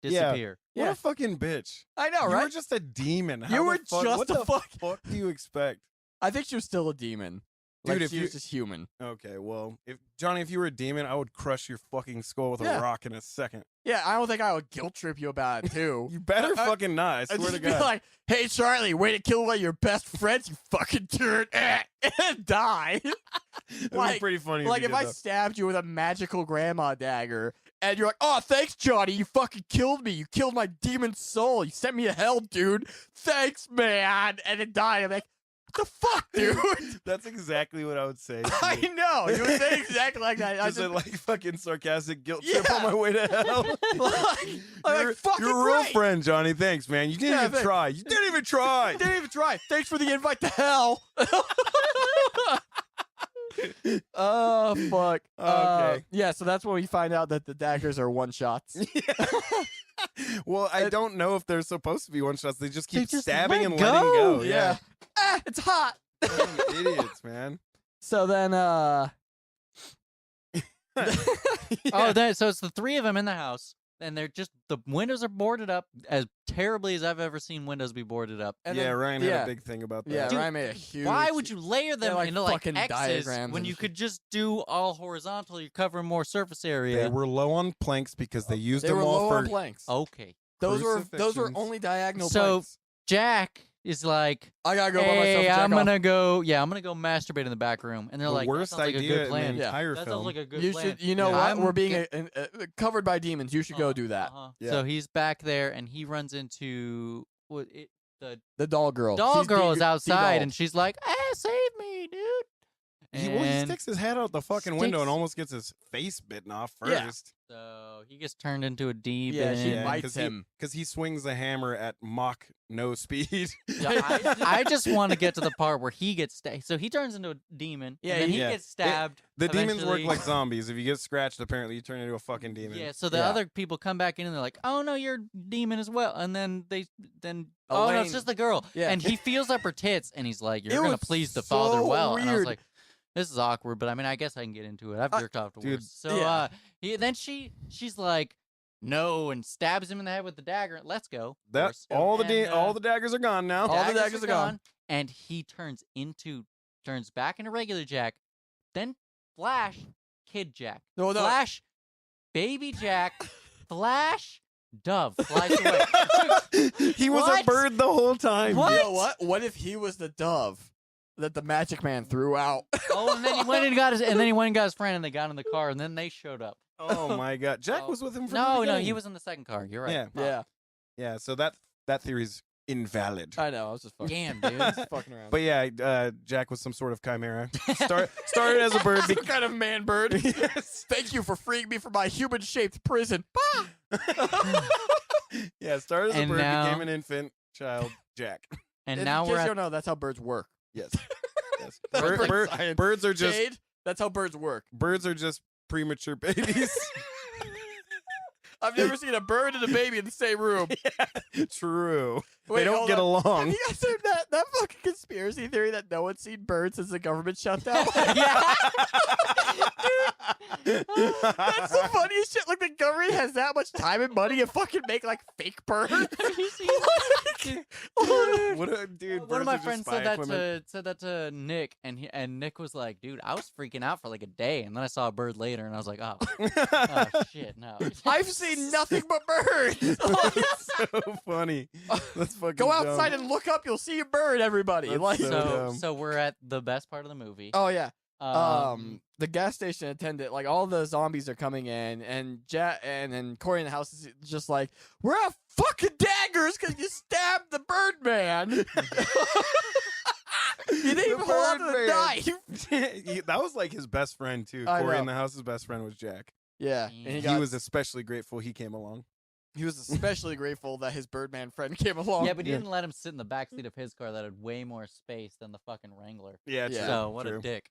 Yeah. Disappear. What Yeah. a fucking bitch. I know, You right? were just a demon. How You the were fuck, just what a the fuck- fuck do you expect? I think she was still a demon. Like Dude, if she was just human. Okay, well, if Johnny, if you were a demon, I would crush your fucking skull with Yeah. a rock in a second. Yeah, I don't think I would guilt trip you about it too. You better I- fucking not. I I'd swear just to be God. like, "Hey, Charlie, way to kill one of your best friends, you fucking turd," and die. It'd be like- pretty funny. Like you if did I that. stabbed you with a magical grandma dagger, and you're like, "Oh, thanks, Johnny. You fucking killed me. You killed my demon soul. You sent me to hell, dude. Thanks, man." And it died. I'm like, "What the fuck, dude?" That's exactly what I would say. to I you. know. You would say exactly like that. I Just just, a like fucking sarcastic guilt trip on Yeah. my way to hell. like, fucking you're a real great. friend, Johnny. Thanks, man. You didn't Yeah, even thanks. try. You didn't even try. Didn't even try. Thanks for the invite to hell. Oh fuck. Okay. Yeah, so that's when we find out that the daggers are one shots. Well, I don't know if they're supposed to be one shots. They just keep just stabbing let and go. letting go. Yeah. Ah, it's hot. Fucking idiots, man. So then Oh, so it's the three of them in the house, and they're just the windows are boarded up as terribly as I've ever seen windows be boarded up. and yeah, then- Ryan had yeah. a big thing about that. Yeah, Dude, Ryan made a huge. Why would you layer them like into like fucking X's diagrams when and you shit. could just do all horizontal? You're covering more surface They area. were low on planks because they used They them were all low for on planks. Okay. Those were crucifixions. only diagonal So- planks. Jack is like, I gotta go by myself. hey, and I'm jack off. gonna go. Yeah, I'm gonna go masturbate in the back room. And they're the like, worst that sounds like a idea good in plan. the Yeah. entire That film. sounds like a good You plan. should. You know Yeah. what? I'm We're being get- covered by demons. You should go do that. Yeah. So he's back there, and he runs into the The doll girl. doll She's girl is outside, de-dolled. and she's like, save me, dude. He And sticks his head out the fucking window and sticks- almost gets his face bitten off Yeah. first. so he gets turned into a demon. Yeah, she Yeah, bites him. because he swings the hammer at Mach no speed. Yeah, I just want to get to the part where he gets stabbed. So he turns into a demon. Yeah, and then he yeah. gets stabbed. The demons work eventually. like zombies. If you get scratched, apparently you turn into a fucking demon. Yeah, so the Yeah. other people come back in and they're like, "Oh no, you're a demon as well." And then oh no, Elaine- it's just the girl. Yeah. And he feels up her tits and he's like, It "You're gonna was please the father so well." And I was weird. like, "This is awkward, but I mean, I guess I can get into it. I've jerked off to dude, worse." So yeah. she's like, "No," and stabs him in the head with the dagger. Let's go. of That course. all And, the daggers are gone now. All the daggers are gone. and he turns back into regular Jack. Then Flash, Kid Jack. No, no. Flash, Baby Jack. Flash, Dove flies away. He was a What? bird the whole time. What? You know what? What if he was the dove that the Magic Man threw out? Oh, and then he went and got his friend, and they got in the car, and then they showed up. Oh my god, Jack Oh. was with him from the No, beginning. he was in the second car. You're right. Yeah. Fuck. Yeah, Yeah, so that theory's invalid. I know. I was just fucking, Damn, dude. just fucking around. But yeah, Jack was some sort of chimera. Started as a bird. some kind of man bird. Yes. Thank you for freeing me from my human-shaped prison. Yeah, started as a And bird, now- became an infant child, Jack. And In now case we're you at don't know, that's how birds work. Yes. Yes. That's like Bird- science. birds are just Jade, that's how birds work. premature babies. I've never seen a bird and a baby in the same room. True. Wait, they don't hold get on. Have along. you guys heard that fucking conspiracy theory that no one's seen birds since the government shut down? That's the funniest shit. Like, the government has that much time and money to fucking make, like, fake birds. Have you seen What a dude. One birds of my are just friends spy said that equipment. to Nick, and Nick was like, "Dude, I was freaking out for like a day, and then I saw a bird later, and I was like, oh shit, no." I've seen nothing but birds. That's so funny. That's fucking Go outside dumb. and look up. You'll see a bird, everybody. That's Like, so So dumb. so we're at the best part of the movie. oh, yeah. The gas station attendant, like, all the zombies are coming in, and and Cory in the house is just like, we're out fucking daggers because you stabbed the bird man. You didn't even hold on to the Birdman. knife. That was like his best friend too. I Cory know. in the house's best friend was Jack. Yeah, He and He was especially grateful he came along. he was especially grateful that his Birdman friend came along. Yeah, but he Yeah. didn't let him sit in the backseat of his car that had way more space than the fucking Wrangler. Yeah, Yeah. So what a dick.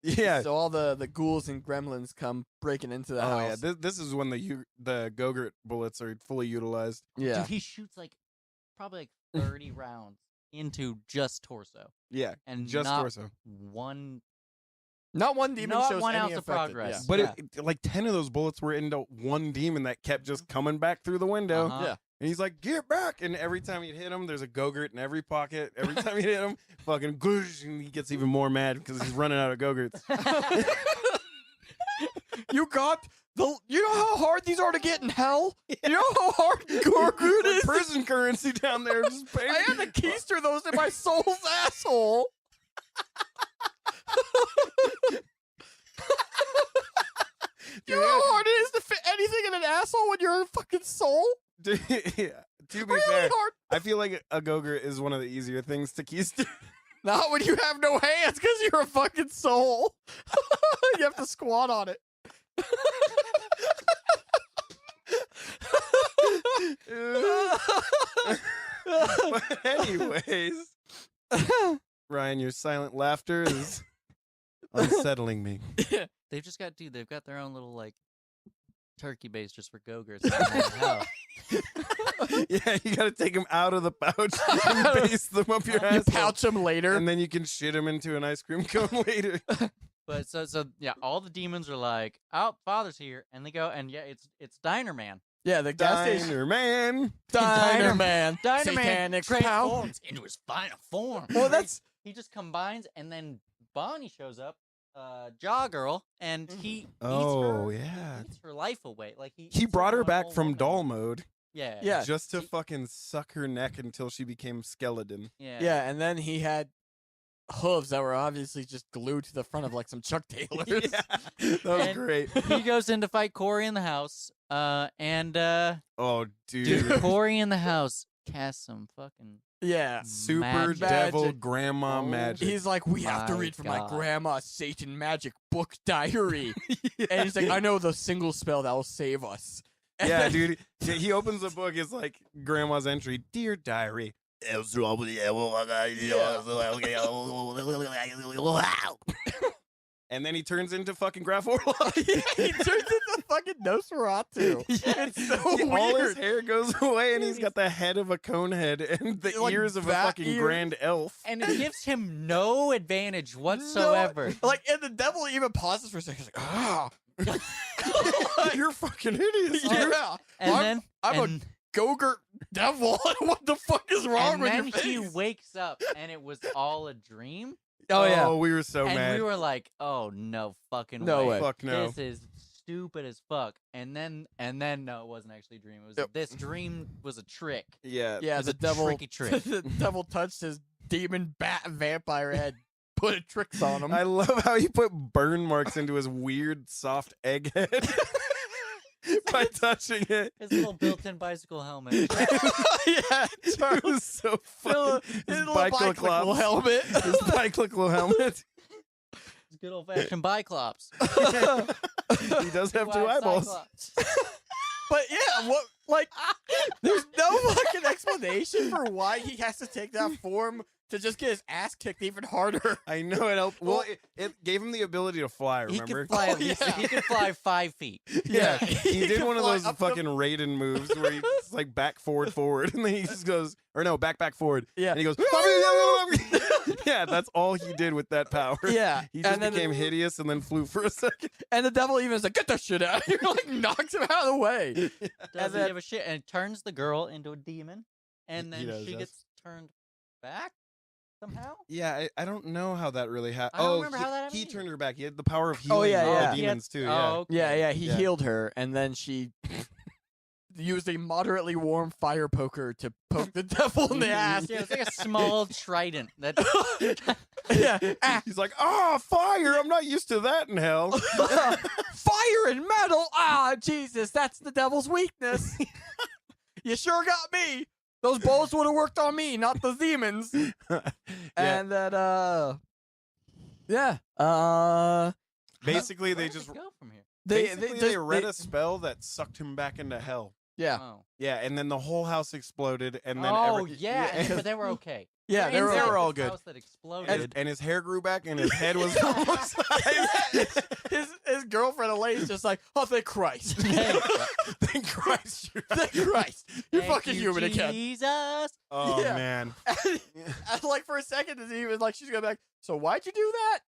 Yeah. So all the ghouls and gremlins come breaking into the Oh house. yeah. This is when the Go-Gurt bullets are fully utilized. Yeah. Dude, he shoots like probably like 30 rounds into just torso, Yeah. and Just not torso. one. Not one demon Not shows one any ounce of affected. progress. Yeah. But Yeah. like 10 of those bullets were into one demon that kept just coming back through the window. Uh-huh. Yeah. And he's like, get back. And every time he'd hit him, there's a Go-Gurt in every pocket. Every time he'd hit him, fucking goosh, and he gets even more mad because he's running out of Go-Gurts. You got the. You know how hard these are to get in hell. You know how hard Gorgoot is. Prison currency down there. Just pay I had to keister those in my soul's asshole. You know how hard it is to fit anything in an asshole when you're a fucking soul? Dude, yeah. To be Really fair, hard. I feel like a Go-Gurt is one of the easier things to keister. Not when you have no hands because you're a fucking soul. You have to squat on it. But anyways, Ryan, your silent laughter is unsettling me. They've just got, dude, they've got their own little, like, turkey base just for Go-Gurts. Hell. Yeah, you gotta take them out of the pouch and baste them up your You ass. pouch them later. And then you can shit them into an ice cream cone later. But so yeah, all the demons are like, "Oh, Father's here," and they go, and yeah, it's Diner Man. Yeah, the gas station. Diner Man. Diner Man. Diner Man Satanic power. transforms into his final form. Well, that's He just combines, and then Bonnie shows up, Jaw Girl, and he Oh, eats her, yeah. eats her life away. Like he He eats brought her one back whole from woman. doll mode Yeah, Yeah. just to fucking suck her neck until she became skeleton. yeah. yeah, and then he had hooves that were obviously just glued to the front of like some Chuck Taylors. That was And- great. He goes in to fight Cory in the house, and Oh, dude. Cory in the house casts some fucking Yeah. Super magic. devil Magic. grandma Oh, magic. He's like, we have to My read from my God. grandma's Satan magic book diary. Yeah. And he's like, I know the single spell that will save us. And Yeah, then- dude. He opens the book. It's like grandma's entry. Dear diary. And then he turns into fucking Graf Orlok. Yeah, he turns into fucking Nosferatu. Yeah, It's so all his weird. hair goes away, and he's got the head of a cone head and the Like ears of a bat fucking ears. grand elf. and it gives him no advantage whatsoever. Like, and the devil even pauses for a second. He's like, ah. You're fucking hideous. dude. Yeah. And I'm a and, Go-Gurt devil. What the fuck is wrong and with then your face? he wakes up and it was all a dream. Oh, we were so and mad. we were like, "Oh no, fucking No way! way. Fuck no. This is stupid as fuck." And then no, it wasn't actually a dream. It was Yep. this dream was a trick. Yeah. Yeah, was the a devil. tricky trick. The devil touched his demon bat vampire head, put tricks on him. I love how he put burn marks into his weird soft egg head by touching it. His little built-in bicycle helmet. Yeah, It was so funny. his little bicycle bicycle helmet. His bicycle helmet. His good old-fashioned biclops. He does have two eyeballs. Cyclops. But yeah, what? Like, there's no fucking explanation for why he has to take that form to just get his ass kicked even harder. I know it helped. Well, it gave him the ability to fly, He remember? could fly at Oh, least. yeah. He could fly 5 feet. Yeah, he did can one of fly those up the- fucking Raiden moves where he's like back, forward, and then he just goes, or no, back, forward. Yeah. And he goes, yeah, that's all he did with that power. Yeah, He just and then became hideous and then flew for a second. and the devil even is like, get that shit out of here, like knocks him out of the way. Doesn't then- give a shit and turns the girl into a demon, and He then does, she yes. gets turned back somehow. Yeah, I don't know how that really happened. I don't Oh, remember how that happened he either. turned her back. He had the power of healing yeah, all yeah. the He had- demons too. Yeah. Oh, okay. Yeah, he Yeah. healed her, and then she used a moderately warm fire poker to poke the devil in the ass. Yeah, it's like a small trident that Yeah. Ah, He's like, oh, fire! I'm not used to that in hell. fire and metal. Ah, Jesus, that's the devil's weakness. You sure got me. Those bullets would have worked on me, not the demons. Yeah. And then, yeah. Basically, Where they does just it go from here. basically just- they read a spell that sucked him back into hell. Yeah, Oh, Yeah, and then the whole house exploded, and then yeah, but they were okay. yeah, they were Inside all this good. House that exploded. and his hair grew back, and his head was normal size. his girlfriend Elaine's just like, oh, thank Christ. Thank Christ. Thank Christ. You're Thank fucking you, human again. Jesus. Oh Yeah. man. And like for a second, he was like, she's going back, so why'd you do that?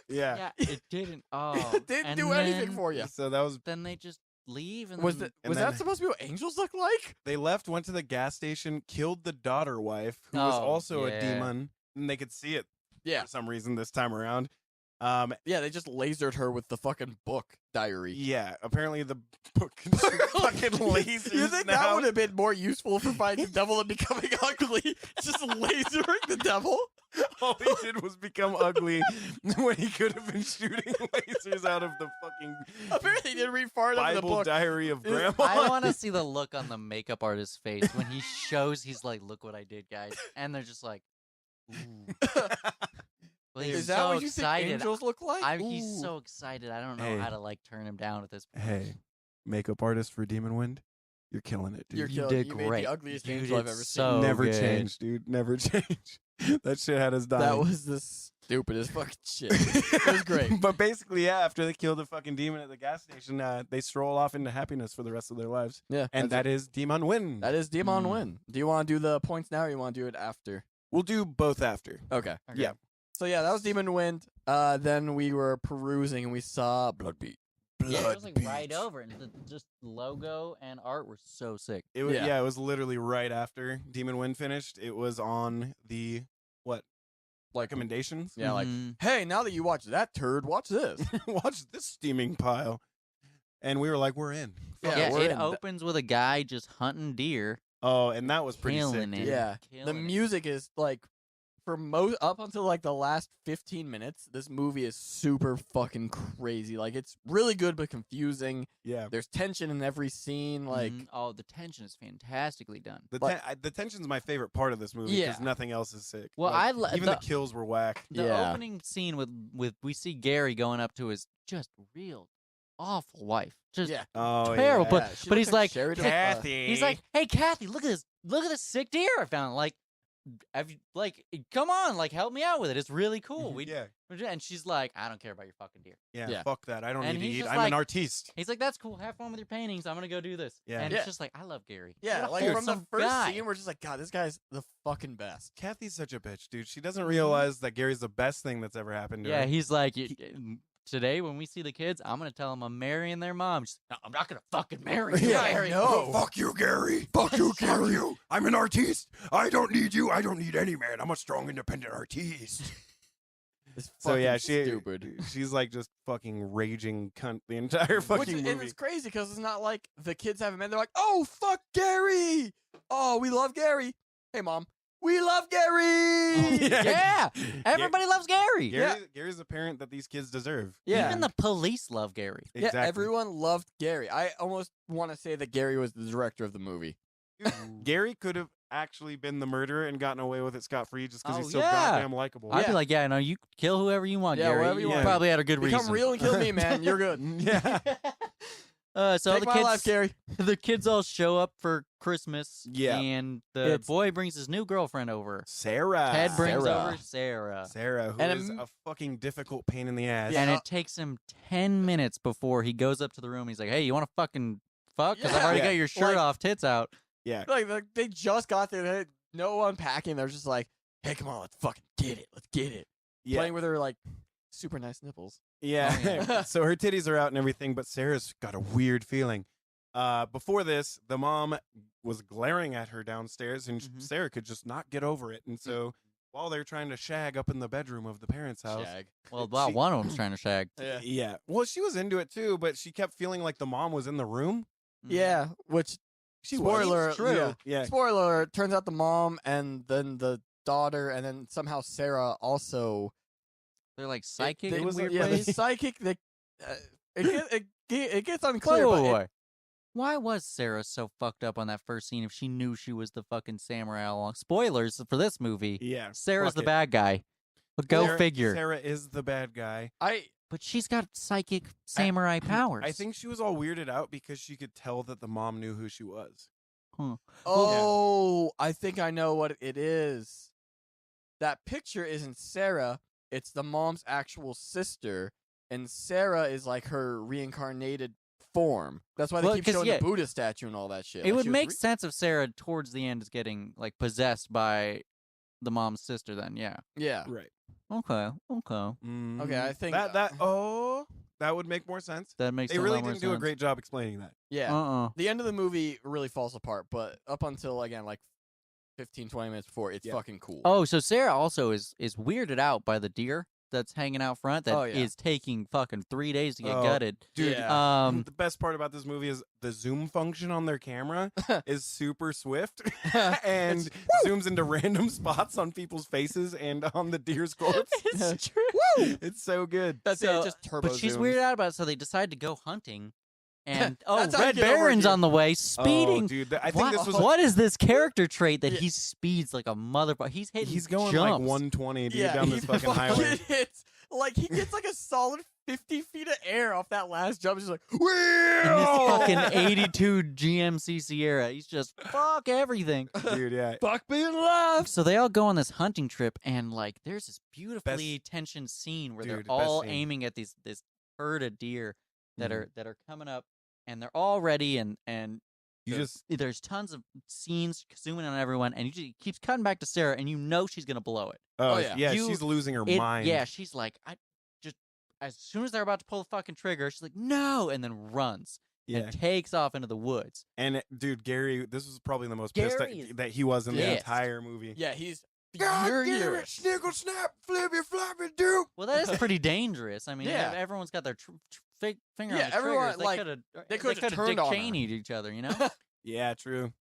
Yeah. Yeah, it didn't. Oh, It didn't and do anything then- for you. So that was Then they just leave? And Was then, was then- that supposed to be what angels look like? They left, went to the gas station, killed the daughter wife, who was Oh, also a yeah. demon, and they could see it Yeah. for some reason this time around. Yeah, they just lasered her with the fucking book diary. Yeah, apparently the book can shoot fucking lasers You think now. that would have been more useful for fighting the devil than becoming ugly? Just lasering the devil? All he did was become ugly when he could have been shooting lasers out of the fucking Apparently, he didn't read far enough in the Bible book. diary of Is- Grandma. I want to see the look on the makeup artist's face when he shows. He's like, "Look what I did, guys," and they're just like, "Ooh." Well, he's Is that so what you excited. think angels look like? He's Ooh. so excited. I don't know Hey. how to like turn him down at this point. Hey, makeup artist for Demon Wind, you're killing it, dude. You're You killing did You made great. the ugliest You angel I've did ever so Never good. changed, dude. Never changed. That shit had us seen. dying. That was the stupidest fucking shit. It was great. But basically, yeah, after they kill the fucking demon at the gas station, they stroll off into happiness for the rest of their lives. Yeah. And that's that is Demon Win. That is Demon Mm. win. Do you want to do the points now or you want to do it after? We'll do both after. Okay. Okay. Yeah. So yeah, that was Demon Wind. Then we were perusing and we saw Blood Beat. Yeah, it was like right over, and the just logo and art were so sick. It was, Yeah. yeah, it was literally right after Demon Wind finished. It was on the what recommendations? Yeah, like, Mhm. hey, now that you watched that turd, watch this. Watch this steaming pile, and we were like, we're in. Yeah, yeah, we're it in. opens with a guy just hunting deer, Oh, and that was pretty sick. killing it. Dude. Yeah. The Killing it. music is like for most up until like the last 15 minutes, this movie is super fucking crazy. Like it's really good but confusing. Yeah. There's tension in every scene. Like Mhm. Oh, the tension is fantastically done. The tension's my favorite part of this movie because Yeah. nothing else is sick. Well, Like, I lo- even the kills were whack. The Yeah. opening scene with we see Gary going up to his just real awful wife, just yeah. Oh, terrible. yeah. But Yeah, she but looks he's like, Sheridan. Kathy. he's like, hey Kathy, look at this sick deer I found. Like, have you come on, like help me out with it. It's really cool. yeah. And she's like, I don't care about your fucking deer. Yeah, Yeah. fuck that. I don't And need to he's eat. just I'm like- an artiste. He's like, that's cool. Have fun with your paintings. I'm gonna go do this. Yeah. And Yeah. it's just like, I love Gary. Yeah, What a like from the wholesome first guy. scene, we're just like, God, this guy's the fucking best. Kathy's such a bitch, dude. She doesn't realize that Gary's the best thing that's ever happened to Yeah, her. he's like, today when we see the kids, I'm gonna tell them I'm marrying their mom. She's, no, I'm not gonna fucking marry you, Yeah, Gary. no. Fuck you, Gary. Fuck you, Gary. You. I'm an artiste. I don't need you. I don't need any man. I'm a strong, independent artiste. It's So yeah, fucking stupid. she's like just fucking raging cunt the entire fucking Which is, and movie. it's crazy because it's not like the kids haven't met. They're like, oh, fuck Gary. Oh, we love Gary. Hey, Mom. We love Gary. Yeah, everybody loves Gary. Gary's the parent that these kids deserve. Yeah. Even the police love Gary. Exactly. Yeah, everyone loved Gary. I almost want to say that Gary was the director of the movie. Dude, Gary could have actually been the murderer and gotten away with it scot-free just because Oh, he's so yeah. goddamn likable. I'd Yeah. be like, yeah, no, you kill whoever you want, Yeah, Gary. whatever you want. Probably had a good Become reason. real and kill me, man. You're good. Yeah. So Take the my kids, life, Gary. the kids all show up for Christmas. Yeah. and the It's- boy brings his new girlfriend over. Sarah. Ted brings Sarah. over Sarah. Sarah, who And is im- a fucking difficult pain in the ass. Yeah. And it takes him 10 minutes before he goes up to the room. He's like, hey, you want to fucking fuck? Because I've already Yeah. got your shirt Like- off, tits out. Yeah. Like they just got there. They had no unpacking. They're just like, hey, come on, let's fucking get it. Let's get it. Yeah. Playing with her like super nice nipples. Yeah. Oh, yeah. So her titties are out and everything, but Sarah's got a weird feeling. Before this, the mom was glaring at her downstairs, and Mhm. Sarah could just not get over it. And so while they're trying to shag up in the bedroom of the parents' house, Shag. Well, wow, She- one of them's trying to shag. Yeah. yeah. Well, she was into it too, but she kept feeling like the mom was in the room. Yeah, which She spoiler, was. yeah. Yeah. Spoiler alert, turns out the mom and then the daughter and then somehow Sarah also They're like psychic they- in weird yeah, the ways. psychic it gets unclear but it- Why was Sarah so fucked up on that first scene if she knew she was the fucking samurai all along? Spoilers for this movie. Yeah. Sarah's fuck the it. bad guy. But go Sarah- figure. Sarah is the bad guy. But she's got psychic samurai powers. I think she was all weirded out because she could tell that the mom knew who she was. oh, I think I know what it is. That picture isn't Sarah, it's the mom's actual sister, and Sarah is like her reincarnated form. That's why they Well, keep 'cause, showing yeah, the Buddha statue and all that shit. it Like, would she was make sense if Sarah towards the end is getting like possessed by the mom's sister then, yeah. yeah. Right. Okay. Okay, I think that would make more sense. That makes They a really lot more didn't do a sense. great job explaining that. yeah. The end of the movie really falls apart, but up until again like 15, 20 minutes before, it's fucking cool. Oh, so Sarah also is weirded out by the deer that's hanging out front that is taking fucking 3 days to get gutted. Dude, Yeah. the best part about this movie is the zoom function on their camera is super swift and zooms into random spots on people's faces and on the deer's corpse. It's true. Woo! It's so good. That's it. Just turbo But she's zooms. weirded out about it, so they decide to go hunting. And That's how you Red get over Baron's here. on the way, Oh, speeding. dude, I think this was What is this character trait that he speeds like a motherfucker? He's hitting he's going jumps. like 120 dude, Yeah, down he this fucking highway. hits like he gets like a solid 50 feet of air off that last jump. He's like, In this fucking 82 GMC Sierra. He's just fuck everything. Dude, yeah. fuck being alive. So they all go on this hunting trip, and like there's this beautifully tensioned scene where Dude, they're best all scene. aiming at this herd of deer that Mhm. are coming up, and they're all ready, and You just there's tons of scenes zooming on everyone, and it keeps cutting back to Sarah, and you know she's gonna blow it. Oh, yeah. she's losing her mind. Yeah, she's like, I just as soon as they're about to pull the fucking trigger, she's like, no, and then runs Yeah. and takes off into the woods. And dude, Gary, this was probably the most Gary pissed is that he was in the pissed. entire movie. Yeah, he's God damn it, furious. sniggle snap, flippy floppy doop. Well, that is pretty dangerous. I mean, Yeah. everyone's got their finger Yeah, on the everyone, triggers. like, they could've could have turned Dick on her. Cheney'd each other, you know? Yeah, true.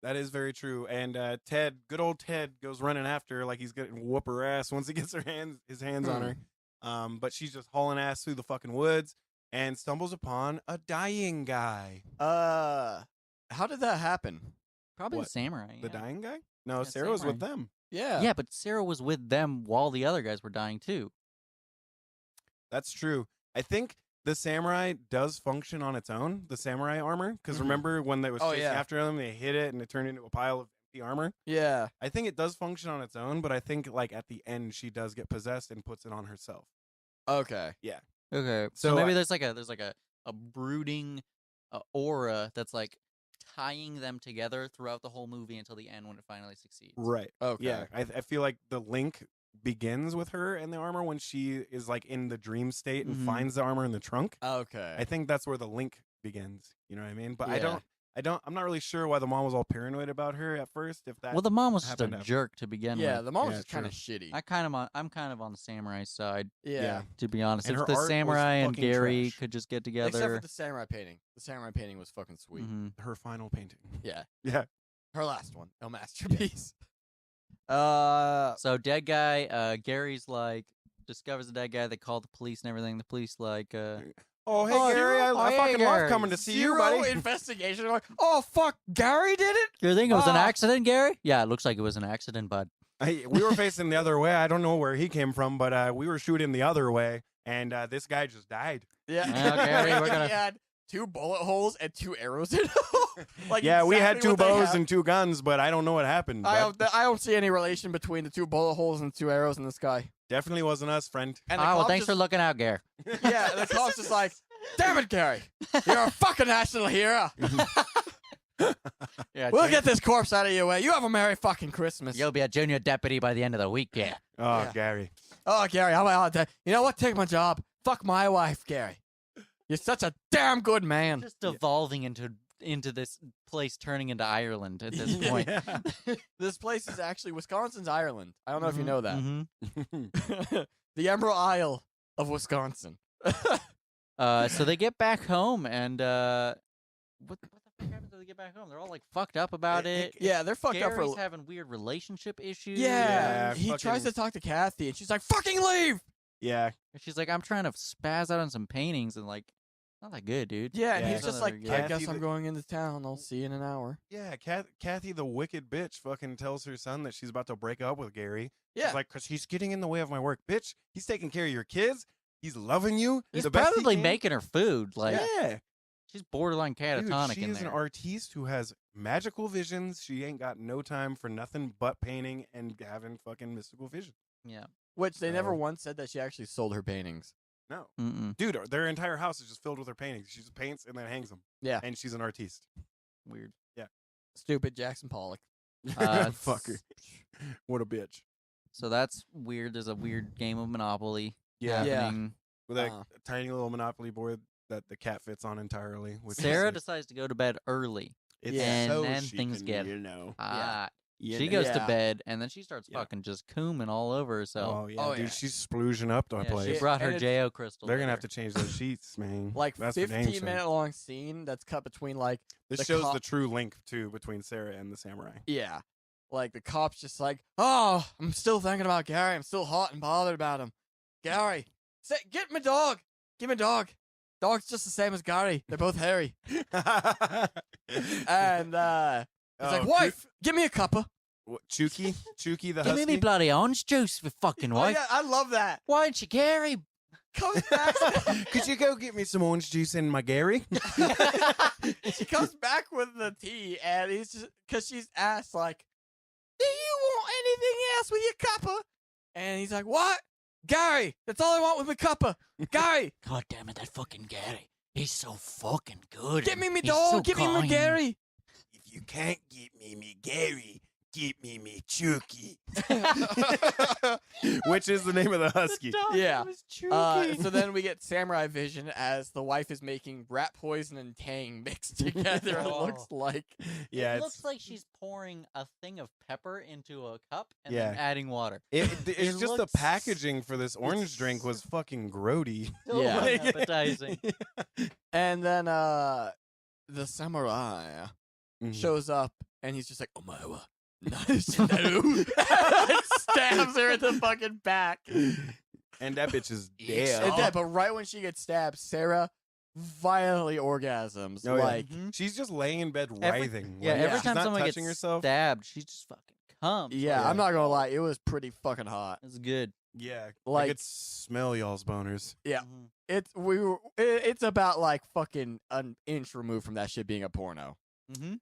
That is very true. And Ted, good old Ted, goes running after her like he's gonna whoop her ass once he gets his hands on her. But she's just hauling ass through the fucking woods and stumbles upon a dying guy. How did that happen? Probably What? the samurai. The yeah. dying guy? No, Yeah, Sarah was with samurai. them. Yeah. Yeah, but Sarah was with them while the other guys were dying too. That's true. I think the samurai does function on its own, the samurai armor. Because Mhm. remember when they was Oh, chasing yeah. after them, they hit it and it turned into a pile of empty armor? Yeah. I think it does function on its own, but I think like at the end she does get possessed and puts it on herself. Okay. Okay, So so maybe I- there's like a brooding aura that's like tying them together throughout the whole movie until the end when it finally succeeds. Right. Okay. Yeah. I feel like the link begins with her and the armor when she is like in the dream state and Mhm. finds the armor in the trunk. Okay. I think that's where the link begins. You know what I mean? But Yeah. I'm not really sure why the mom was all paranoid about her at first. If that Well, the mom was just a happened after. jerk to begin yeah, with. the mom was Yeah, just kind of true. shitty. I'm kind of on the samurai side, yeah. to be honest. And If her the art was samurai and fucking Gary trash. could just get Except for together. the samurai painting. The samurai painting was fucking sweet. Mhm. her final painting. Yeah. Yeah. Her last one. A masterpiece. So dead guy, Gary's like discovers the dead guy. They call the police and everything. The police like, Oh, hey, Oh, Gary, I hey, fucking love Gary. coming to see you, Zero buddy. investigation. Like, oh fuck, Gary did it. you think it was an Ah. accident, Gary? Yeah, it looks like it was an accident, bud. We were facing the other way. I don't know where he came from, but we were shooting the other way, and this guy just died. Yeah. Well, Gary, we're gonna- He had 2 bullet holes and 2 arrows in them. Like Yeah, we had exactly 2 what they bows have. and 2 guns, but I don't know what happened. I But don't see any relation between the 2 bullet holes and 2 arrows in the sky. definitely wasn't us, friend. And the well, cop thanks for just- looking out, Gary. Yeah, the cop's just like, damn it, Gary, you're a fucking national hero. Yeah, We'll get this corpse out of your way. You have a merry fucking Christmas. You'll be a junior deputy by the end of the week, yeah. Oh, Yeah. Gary. Oh, Gary, how about that? You know what? Take my job. Fuck my wife, Gary. You're such a damn good man. Just evolving into this place turning into Ireland at this point. Yeah. This place is actually Wisconsin's Ireland. I don't know if you know that. Mhm. The Emerald Isle of Wisconsin. So they get back home, and what the fuck happens when they get back home? They're all like fucked up about it. Yeah, they're fucked up Gary's for. having weird relationship issues. Yeah, Yeah, he tries fucking- to talk to Kathy, and she's like, "Fucking leave!" Yeah. And she's like, I'm trying to spaz out on some paintings, and like, not that good, dude. Yeah, and Yeah. he's just None like, of it are "I good. guess Kathy I'm the- going into town. I'll see you in an hour." Yeah, Kathy, the wicked bitch, fucking tells her son that she's about to break up with Gary. Yeah, She's like, because he's getting in the way of my work. Bitch, he's taking care of your kids. He's loving you. He's the best he probably can. making her food. Like, Yeah. she's borderline catatonic Dude, she in is there. an artiste who has magical visions. She ain't got no time for nothing but painting and having fucking mystical vision. Yeah. which they never So- once said that she actually sold her paintings. No. Mm-mm. Dude, their entire house is just filled with her paintings. She just paints and then hangs them. Yeah, And she's an artiste. Weird. stupid Jackson Pollock. Fucker. What a bitch. So that's weird. There's a weird game of Monopoly Yeah. happening. With a Uh. tiny little Monopoly board that the cat fits on entirely. Which is Sarah sick. decides to go to bed early. It's and so then she things can, get you know. hot. you She know. goes to Yeah. bed, and then she starts Yeah. fucking just cooming all over herself. Oh yeah, Oh, dude, yeah. she's splooging up the Yeah, place. she brought her And it's- J.O. crystal. They're with gonna her. have to change those sheets, man. Like That's for dang 15-minute sure. long scene that's cut between like This the shows cop- the true link too between Sarah and the samurai. yeah, like the cop's just like, oh, I'm still thinking about Gary. I'm still hot and bothered about him. Gary, get my dog. Give me a dog. Dog's just the same as Gary. They're both hairy. And he's like, wife, give me a cuppa. Chucky the Give husky. me bloody orange juice for fucking Oh wife. yeah, I love that. Why don't you, Gary? Comes back. Could you go get me some orange juice in my Gary? She comes back with the tea, and he's just because she's asked like, "Do you want anything else with your cuppa?" And he's like, "What, Gary? That's all I want with my cuppa, Gary. God damn it, that fucking Gary. He's so fucking good. Give me my He's dog. so Give me my kind. Gary." If you can't get me Gary, get me Chucky. Which is the name of the husky. Yeah. So then we get Samurai Vision as the wife is making rat poison and tang mixed together. It looks like. Yeah, It it's looks like she's pouring a thing of pepper into a cup and Yeah. then adding water. it's It just the looks- packaging for this orange drink was fucking grody. So Yeah. unappetizing. And then the samurai Mhm. shows up and he's just like, "Omae nice no," and stabs her in the fucking back. And that bitch is Yeah. And dead. then, but right when she gets stabbed, Sarah violently orgasms. Oh, yeah. Like, Mhm. She's just laying in bed Every- writhing. Yeah, like, every she's time not someone touching gets herself. stabbed, she just fucking comes. yeah, I'm not gonna lie, it was pretty fucking hot. It's good. Yeah, Like- I could smell y'all's boners. Yeah. Mhm. It's about like fucking an inch removed from that shit being a porno.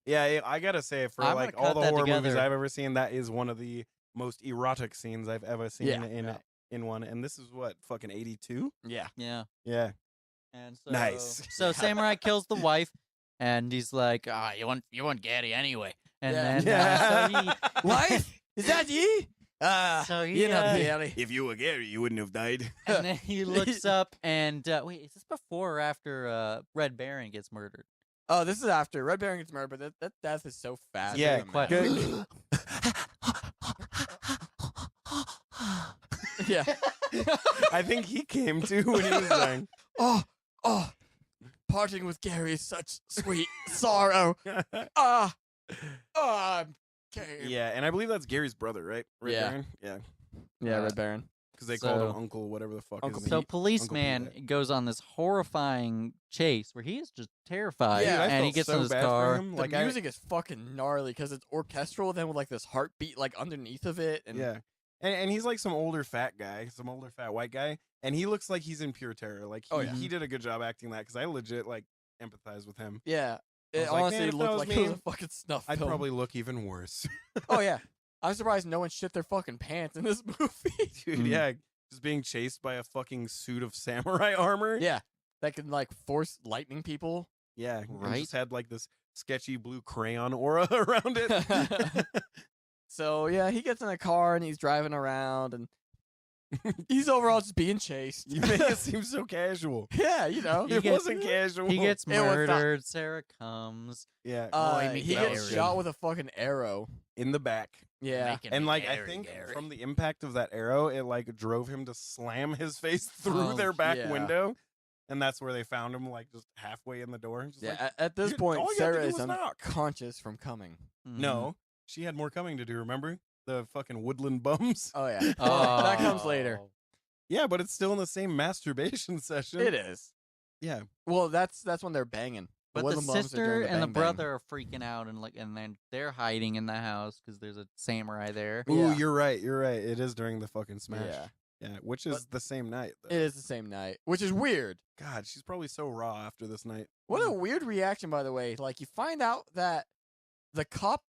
Yeah, I gotta say, for I'm like gonna all cut the that horror movies together. I've ever seen, that is one of the most erotic scenes I've ever seen Yeah. in one. And this is what, fucking 82? Yeah. Yeah. Yeah. And so, Nice. So Samurai kills the wife, and he's like, "Ah, you want Gary anyway." And Yeah. then Yeah. Wife, is that you? So you know, yeah. Gary. If you were Gary, you wouldn't have died. and then he looks up and wait, is this before or after Red Baron gets murdered? Oh, this is after Red Baron gets murdered, but that death is so fast. Yeah, doesn't quite- matter. Good. Yeah. I think he came too when he was dying. Oh, parting with Gary is such sweet sorrow. Ah, I'm came. Yeah, and I believe that's Gary's brother, right? Red Yeah. Baron? Yeah. Yeah, Uh, Red Baron. Because they called him So- Uncle, whatever the fuck Uncle his So name. policeman Pete. goes on this horrifying chase where he is just terrified, Yeah, I and he felt gets so in his bad for car. him. The Like, music is fucking gnarly because it's orchestral, then with like this heartbeat like underneath of it. And Yeah. And he's like some older fat guy, some older fat white guy, and he looks like he's in pure terror. Like he, Oh, yeah. he did a good job acting that because I legit like empathize with him. yeah. I It was like, honestly man, if that looked was like me, it was a fucking snuff I'd film. probably look even worse. Oh yeah. I'm surprised no one shit their fucking pants in this movie. Dude, Mm. yeah, just being chased by a fucking suit of samurai armor. Yeah. That can like force lightning people. Yeah, and Right. just had like this sketchy blue crayon aura around it. So yeah, he gets in a car and he's driving around and he's overall just being chased. You make it seem so casual. Yeah, you know. He It gets- wasn't casual. He gets It was not- murdered. Sarah comes. yeah, he He make gets Gary. shot with a fucking arrow. in the back. Yeah. Making And me like I Gary, think Gary. from the impact of that arrow, it like drove him to slam his face through Oh, their back yeah. window, and that's where they found him, like just halfway in the door. Just Yeah, like, at this "Dude, point, all you have to Sarah do is was knock." unconscious from coming. Mhm. No, she had more coming to do. Remember the fucking woodland bums? Oh yeah, Oh. that comes later. Yeah, but it's still in the same masturbation session. It is. Yeah, Well, that's when they're banging. But the Woodland Bums are sister doing and the bang bang. brother are freaking out and then they're hiding in the house because there's a samurai there. Ooh, Yeah. you're right. You're right. It is during the fucking smash. Yeah, Yeah, which is the same night. Though. it is the same night, which is weird. God, she's probably so raw after this night. What a weird reaction, by the way. Like you find out that the cop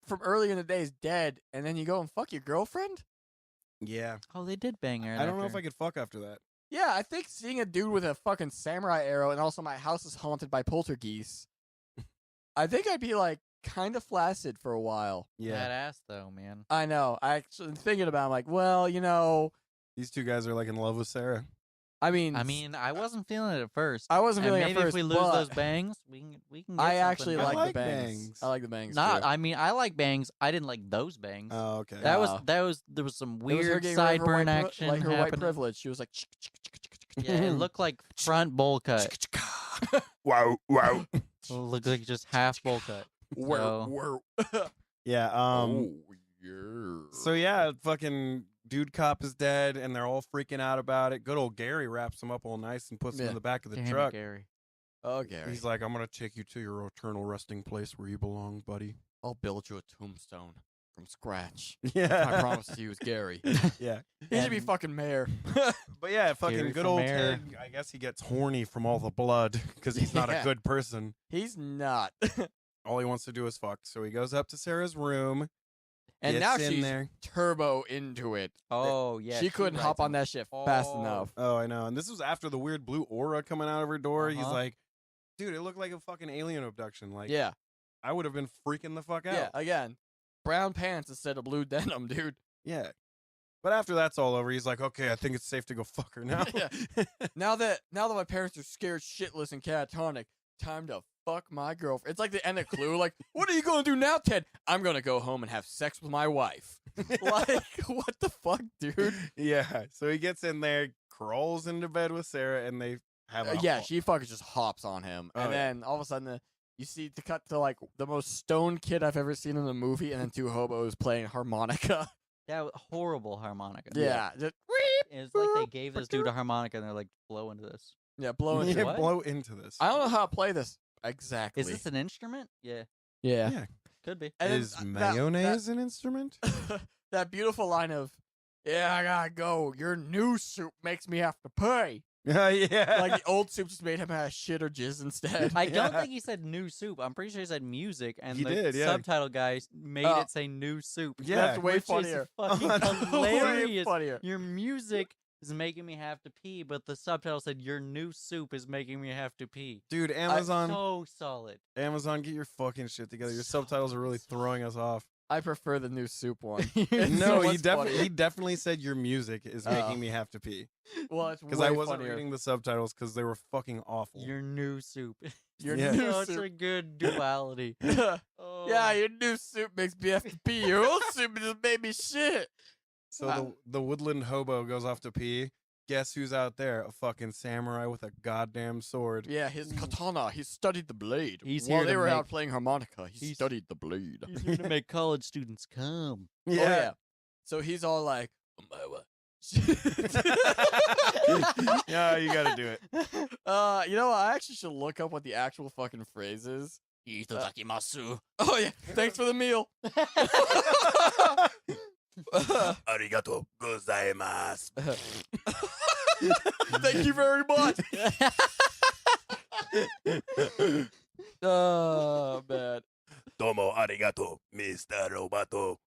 from earlier in the day is dead, and then you go and fuck your girlfriend. Yeah, Oh, they did bang her. I don't know if I could fuck after that. Yeah, I think seeing a dude with a fucking samurai arrow and also my house is haunted by poltergeists, I think I'd be like kind of flaccid for a while. Yeah. Badass though, man. I know. I actually thinking about it, I'm like, well, you know, These two guys are like in love with Sarah. I mean, I wasn't feeling it at first. I wasn't And feeling it maybe at if we first, lose but those bangs, we can. Get I something actually going. like like the bangs. bangs. I like the bangs. Not. too. I mean, I like bangs. I didn't like those bangs. Oh, okay. That was Oh. there was some It was her weird getting rid of her sideburn white action like her white happening. privilege. She was like, Yeah, it looked like front bowl cut. wow, wow. It looked like just half bowl cut. So- Yeah. oh yeah. So yeah, fucking dude cop is dead, and they're all freaking out about it. Good old Gary wraps him up all nice and puts him Yeah. in the back of the Damn it, truck. Gary. Oh, Gary. He's like, "I'm gonna take you to your eternal resting place where you belong, buddy." I'll build you a tombstone from scratch. I Yeah, promise to you, is Gary. yeah. He should be And- fucking mayor. But yeah, fucking Gary good for old mayor. Ted. I guess he gets horny from all the blood because he's not a Yeah. good person. He's not. All he wants to do is fuck. So he goes up to Sarah's room. And gets now in she's there. turbo into it. Oh yeah, she couldn't hop rides on him that shit fast all- enough. Oh, I know. And this was after the weird blue aura coming out of her door. He's Uh-huh. like, dude, it looked like a fucking alien abduction. Like, Yeah. I would have been freaking the fuck out. Yeah. Again, brown pants instead of blue denim, dude. Yeah. But after that's all over, he's like, okay, I think it's safe to go fuck her now. Yeah. Now that my parents are scared shitless and catatonic, time to fuck my girlfriend. It's like the end of Clue. Like, what are you gonna do now, Ted? I'm gonna go home and have sex with my wife. Like, what the fuck, dude? Yeah. So he gets in there, crawls into bed with Sarah, and they have a Yeah, she fucking just hops on him, Oh, and yeah. then all of a sudden, you see the cut to like the most stoned kid I've ever seen in a movie, and then two hobos playing harmonica. That horrible harmonica. Yeah, just It's like they gave this dude a harmonica and they're like, blow into this. blowing. yeah, What? blow into this. I don't know how to play this exactly. Is this an instrument? Yeah, Yeah. Yeah. could be. And then Is that- mayonnaise an instrument? that beautiful line of, "Yeah, I gotta go. Your new soup makes me have to pay." Yeah. Like the old soup just made him have shit or jizz instead. I don't Yeah. think he said new soup. I'm pretty sure he said music, and He the did, yeah. subtitle guy made Oh. it say new soup. Yeah. That's way which funnier. Is fucking That's Way hilarious. funnier. Your music is making me have to pee, but the subtitle said your new soup is making me have to pee. Dude, Amazon, So solid. Amazon, get your fucking shit together. Your subtitles are really throwing us off. I prefer the new soup one. It's No, so he much definitely said your music is Oh. making me have to pee Well, it's because way I wasn't funnier. reading the subtitles because they were fucking awful. Your new soup. Your Yeah. new Such soup. a good duality. Yeah, Oh. your new soup makes me have to pee. Your old soup just made me shit. So the woodland hobo goes off to pee. Guess who's out there? A fucking samurai with a goddamn sword. Yeah, his katana. He studied the blade. He's While here they to were out make- playing harmonica, he he's- studied the blade. He's here to make college students come. Oh, yeah. So he's all like, Yeah, you gotta do it. you know what? I actually should look up what the actual fucking phrase is. Itadakimasu. Oh yeah, thanks for the meal. Arigato gozaimasu. Thank you very much. Oh man. Domo arigato, Mr. Roboto.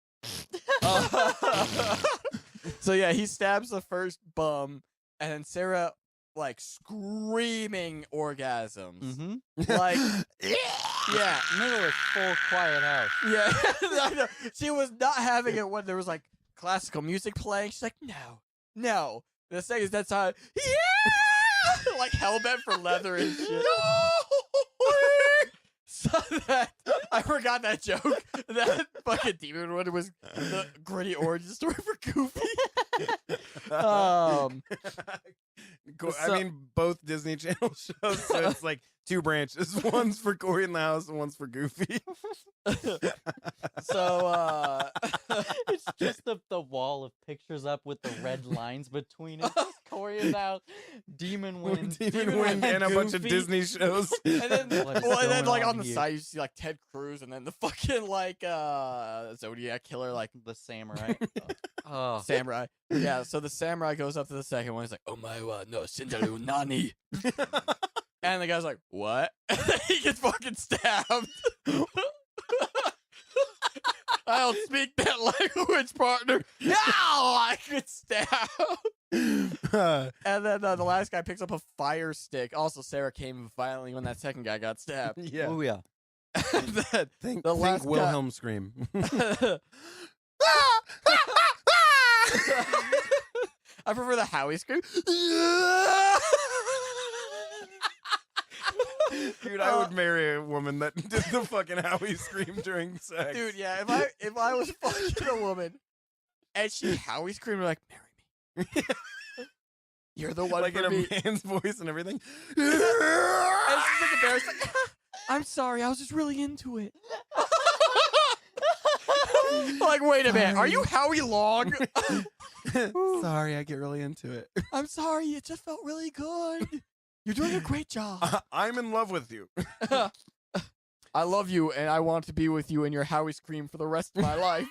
So yeah, he stabs the first bum, and then Sarah like screaming orgasms. Mm-hmm. Like, yeah, Middle of full quiet house. yeah. I know. She was not having it when there was like classical music playing. She's like, no. The second is that time, yeah, like hellbent for leather and shit. So that I forgot that joke. That fucking demon one was the gritty origin story for Goofy. I So- mean, both Disney Channel shows, so it's like two branches. One's for Cory in the house and one's for Goofy. So It's just the wall of pictures up with the red lines between it. Cory is out. Demon Wind. Demon Wind and a bunch of Goofy. Disney shows. and then What is and then going like on on the here? side you see like Ted Cruz and then the fucking like Zodiac killer like The samurai. Oh. samurai. Yeah, so the samurai goes up to the second one. He's like, "Oh my no, Shindaru Nani." And the guy's like, "What?" He gets fucking stabbed. I don't speak that language, partner. No, I get stabbed. And then the last guy picks up a fire stick. Also, Sarah came violently when that second guy got stabbed. Yeah. Oh yeah. And then Think the last cut- Wilhelm scream. I prefer the Howie scream. Dude, I would marry a woman that did the fucking Howie scream during sex. Dude, yeah, if I was fucking a woman and she Howie screamed like, marry me. You're the one like for in me. a man's voice and everything. And she's like embarrassed, like, I'm sorry, I was just really into it. Like, wait a minute, are you Howie Long? Sorry, I get really into it. I'm sorry, it just felt really good. You're doing a great job. I'm in love with you. I love you, and I want to be with you in your Howie scream for the rest of my life.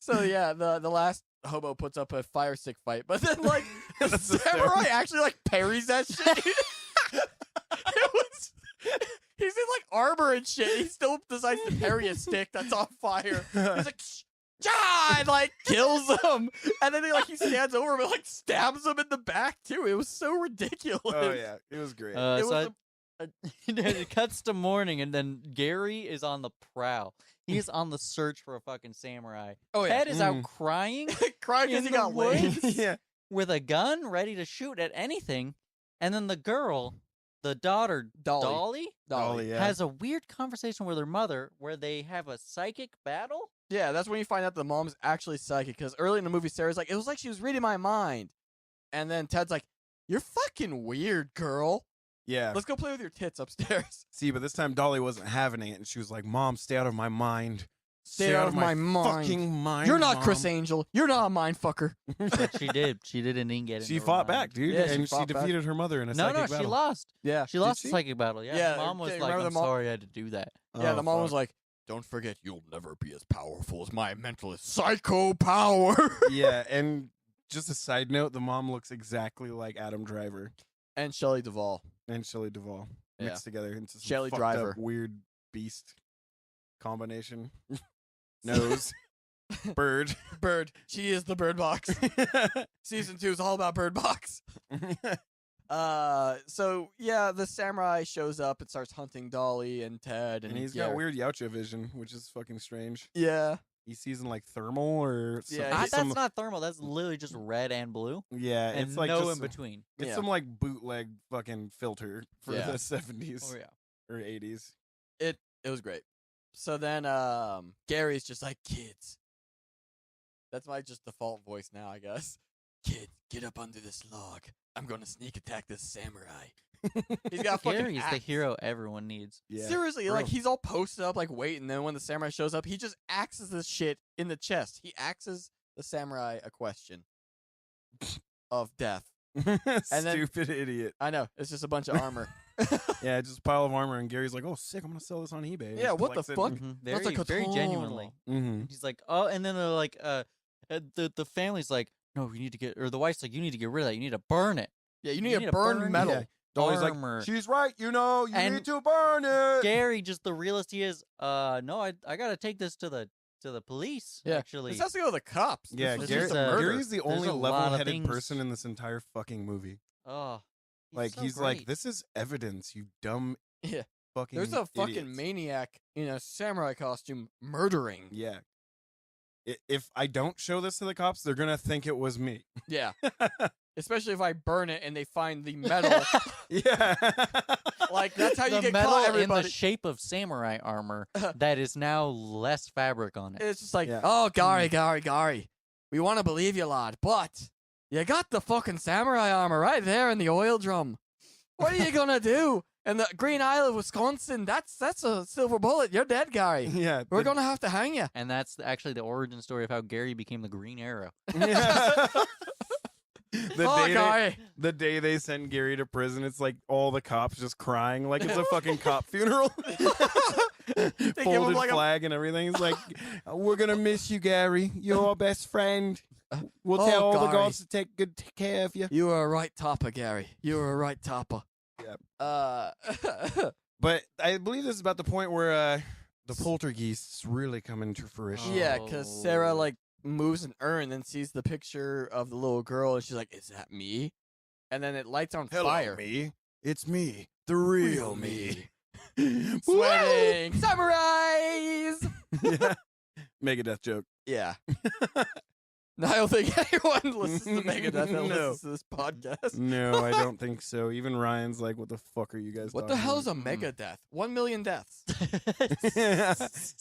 So yeah, the last hobo puts up a fire stick fight, but then like the That's the samurai actually like parries that shit. It was he's in like armor and shit. He still decides to parry a stick that's on fire. He's like, "Shh!" and like kills him, and then he stands over him and like stabs him in the back too. It was so ridiculous. Oh yeah, it was great. It was it cuts to morning, and then Gary is on the prowl. He's on the search for a fucking samurai. Oh yeah, Ted is out crying crying because in he got the laid. woods. Yeah. with a gun, ready to shoot at anything. And then the girl, the daughter, Dolly, Yeah. has a weird conversation with her mother where they have a psychic battle. Yeah, that's when you find out the mom's actually psychic. Because early in the movie, Sarah's like, it was like she was reading my mind. And then Ted's like, you're fucking weird, girl. Yeah. Let's go play with your tits upstairs. See, but this time Dolly wasn't having it, and she was like, "Mom, stay out of my mind. Stay out of my mind. Fucking mind. You're not Mom." Chris Angel. You're not a mind fucker. But she did. She didn't even get it. She fought back, dude, Yeah, she and she fought back. defeated her mother in a No, psychic battle. she lost. Yeah. She lost she? the psychic battle. Yeah. Yeah, Mom was okay, like, remember I'm the mom- sorry I had to do that. Yeah, the mom fuck. was like, don't forget, you'll never be as powerful as my mentalist psycho power. Yeah, and just a side note, the mom looks exactly like Adam Driver And Shelley Duvall. and Shelley Duvall Yeah. mixed together into some Shelley fucked Driver. up, weird beast combination. Nose, bird. Bird. She is the Bird Box. Season 2 is all about Bird Box. So yeah, the samurai shows up and starts hunting Dolly and Ted, And he's got weird Yautja vision, which is fucking strange. Yeah, He sees in like thermal or Yeah, Ah, he's that's not thermal. That's literally just red and blue. yeah, And it's like no just in between. It's Yeah. some like bootleg fucking filter for Yeah. the 70s Oh, yeah. or 80s. it was great. So then Gary's just like, kids. That's my just default voice now, I guess. Kids, get up under this log. I'm gonna sneak attack this samurai. He's got a fucking Gary's the axe. hero everyone needs. Yeah. Seriously, bro. like he's all posted up, like waiting. Then when the samurai shows up, he just axes this shit in the chest. He axes the samurai a question of death. then- Stupid idiot. I know it's just a bunch of armor. Yeah, just a pile of armor, and Gary's like, "Oh, sick! I'm gonna sell this on eBay." And Yeah, just what the collects it. fuck? Very, That's a very katana. genuinely. Mm-hmm. He's like, oh, and then they're like, the family's like, no, you need to get, or the wife's like, you need to get rid of that. You need to burn it. Yeah, you You need need to to burn burn- metal. Yeah. Dolly's Armor. like, "She's right. You know, you And need to burn it." Gary, just the realist he is. No, I gotta take this to the police. Yeah. Actually, This has to go to the cops. Yeah, this was Gary- just a murder. Gary's the There's only a lot of level-headed things- person in this entire fucking movie. oh, Like so he's like, great. "This is evidence, you dumb Yeah. fucking." There's a fucking idiots." maniac in a samurai costume murdering. Yeah. If I don't show this to the cops, they're gonna think it was me. Yeah. Especially if I burn it and they find the metal. Yeah. Like, that's how you the get metal caught, in everybody. the shape of samurai armor that is now less fabric on it. It's just like, Yeah. oh, Gary. We want to believe you, lad, but you got the fucking samurai armor right there in the oil drum. What are you gonna do? And the Green Isle of Wisconsin, that's a silver bullet. You're dead, Gary. Yeah. We're gonna have to hang you. And that's actually the origin story of how Gary became the Green Arrow. Yeah. Gary. The day they send Gary to prison, it's like all the cops just crying like it's a fucking cop funeral. They give him Folded like flag and everything. It's like, "We're gonna miss you, Gary. You're our best friend. We'll Oh, tell all the Gary. gods to take good care of you." You were a right topper, Gary. You were a right topper. Yep. But But I believe this is about the point where the poltergeists really come into fruition. yeah, because Sarah Oh. like moves an urn and sees the picture of the little girl, and she's like, "Is that me?" And then it lights on Hello, fire. me. It's me, the real me. Sweating samurais. Yeah. Megadeth joke. Yeah. No, I don't think anyone listens to Megadeth that No. listens to this podcast. No, I don't think so. Even Ryan's like, what the fuck are you guys What the talking hell is a about? Megadeth? 1 million deaths.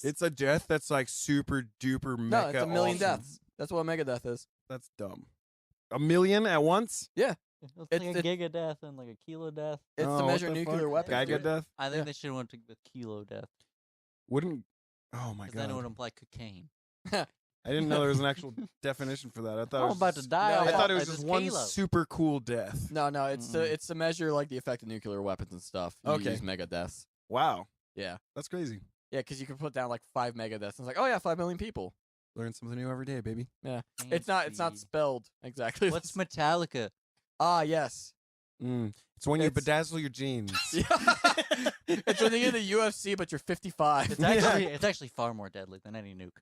It's a death that's like super duper mega No, it's a million awesome. deaths. That's what a Megadeth is. That's dumb. 1 million at once? It's It's- like a giga death and like a kilo death. It's Oh, to what measure the nuclear fuck? weapons. Giga dude. death? I think Yeah. they should have went with kilo death. Wouldn't. Oh my Because then it would god. imply cocaine. I didn't know there was an actual definition for that. I thought it I'm was about to just- die. No, I thought it off was at just this one kilo. super cool death. No, it's Mm-mm. to measure like the effect of nuclear weapons and stuff. You Okay. use megadeaths. Wow. Yeah. That's crazy. Yeah, because you can put down like 5 megadeaths. And it's like, oh yeah, 5 million people. Learn something new every day, baby. It's not spelled exactly. What's Metallica? Ah, yes. It's when you It's- bedazzle your jeans. Yeah. It's when you get the UFC, but you're 55. It's actually far more deadly than any nuke.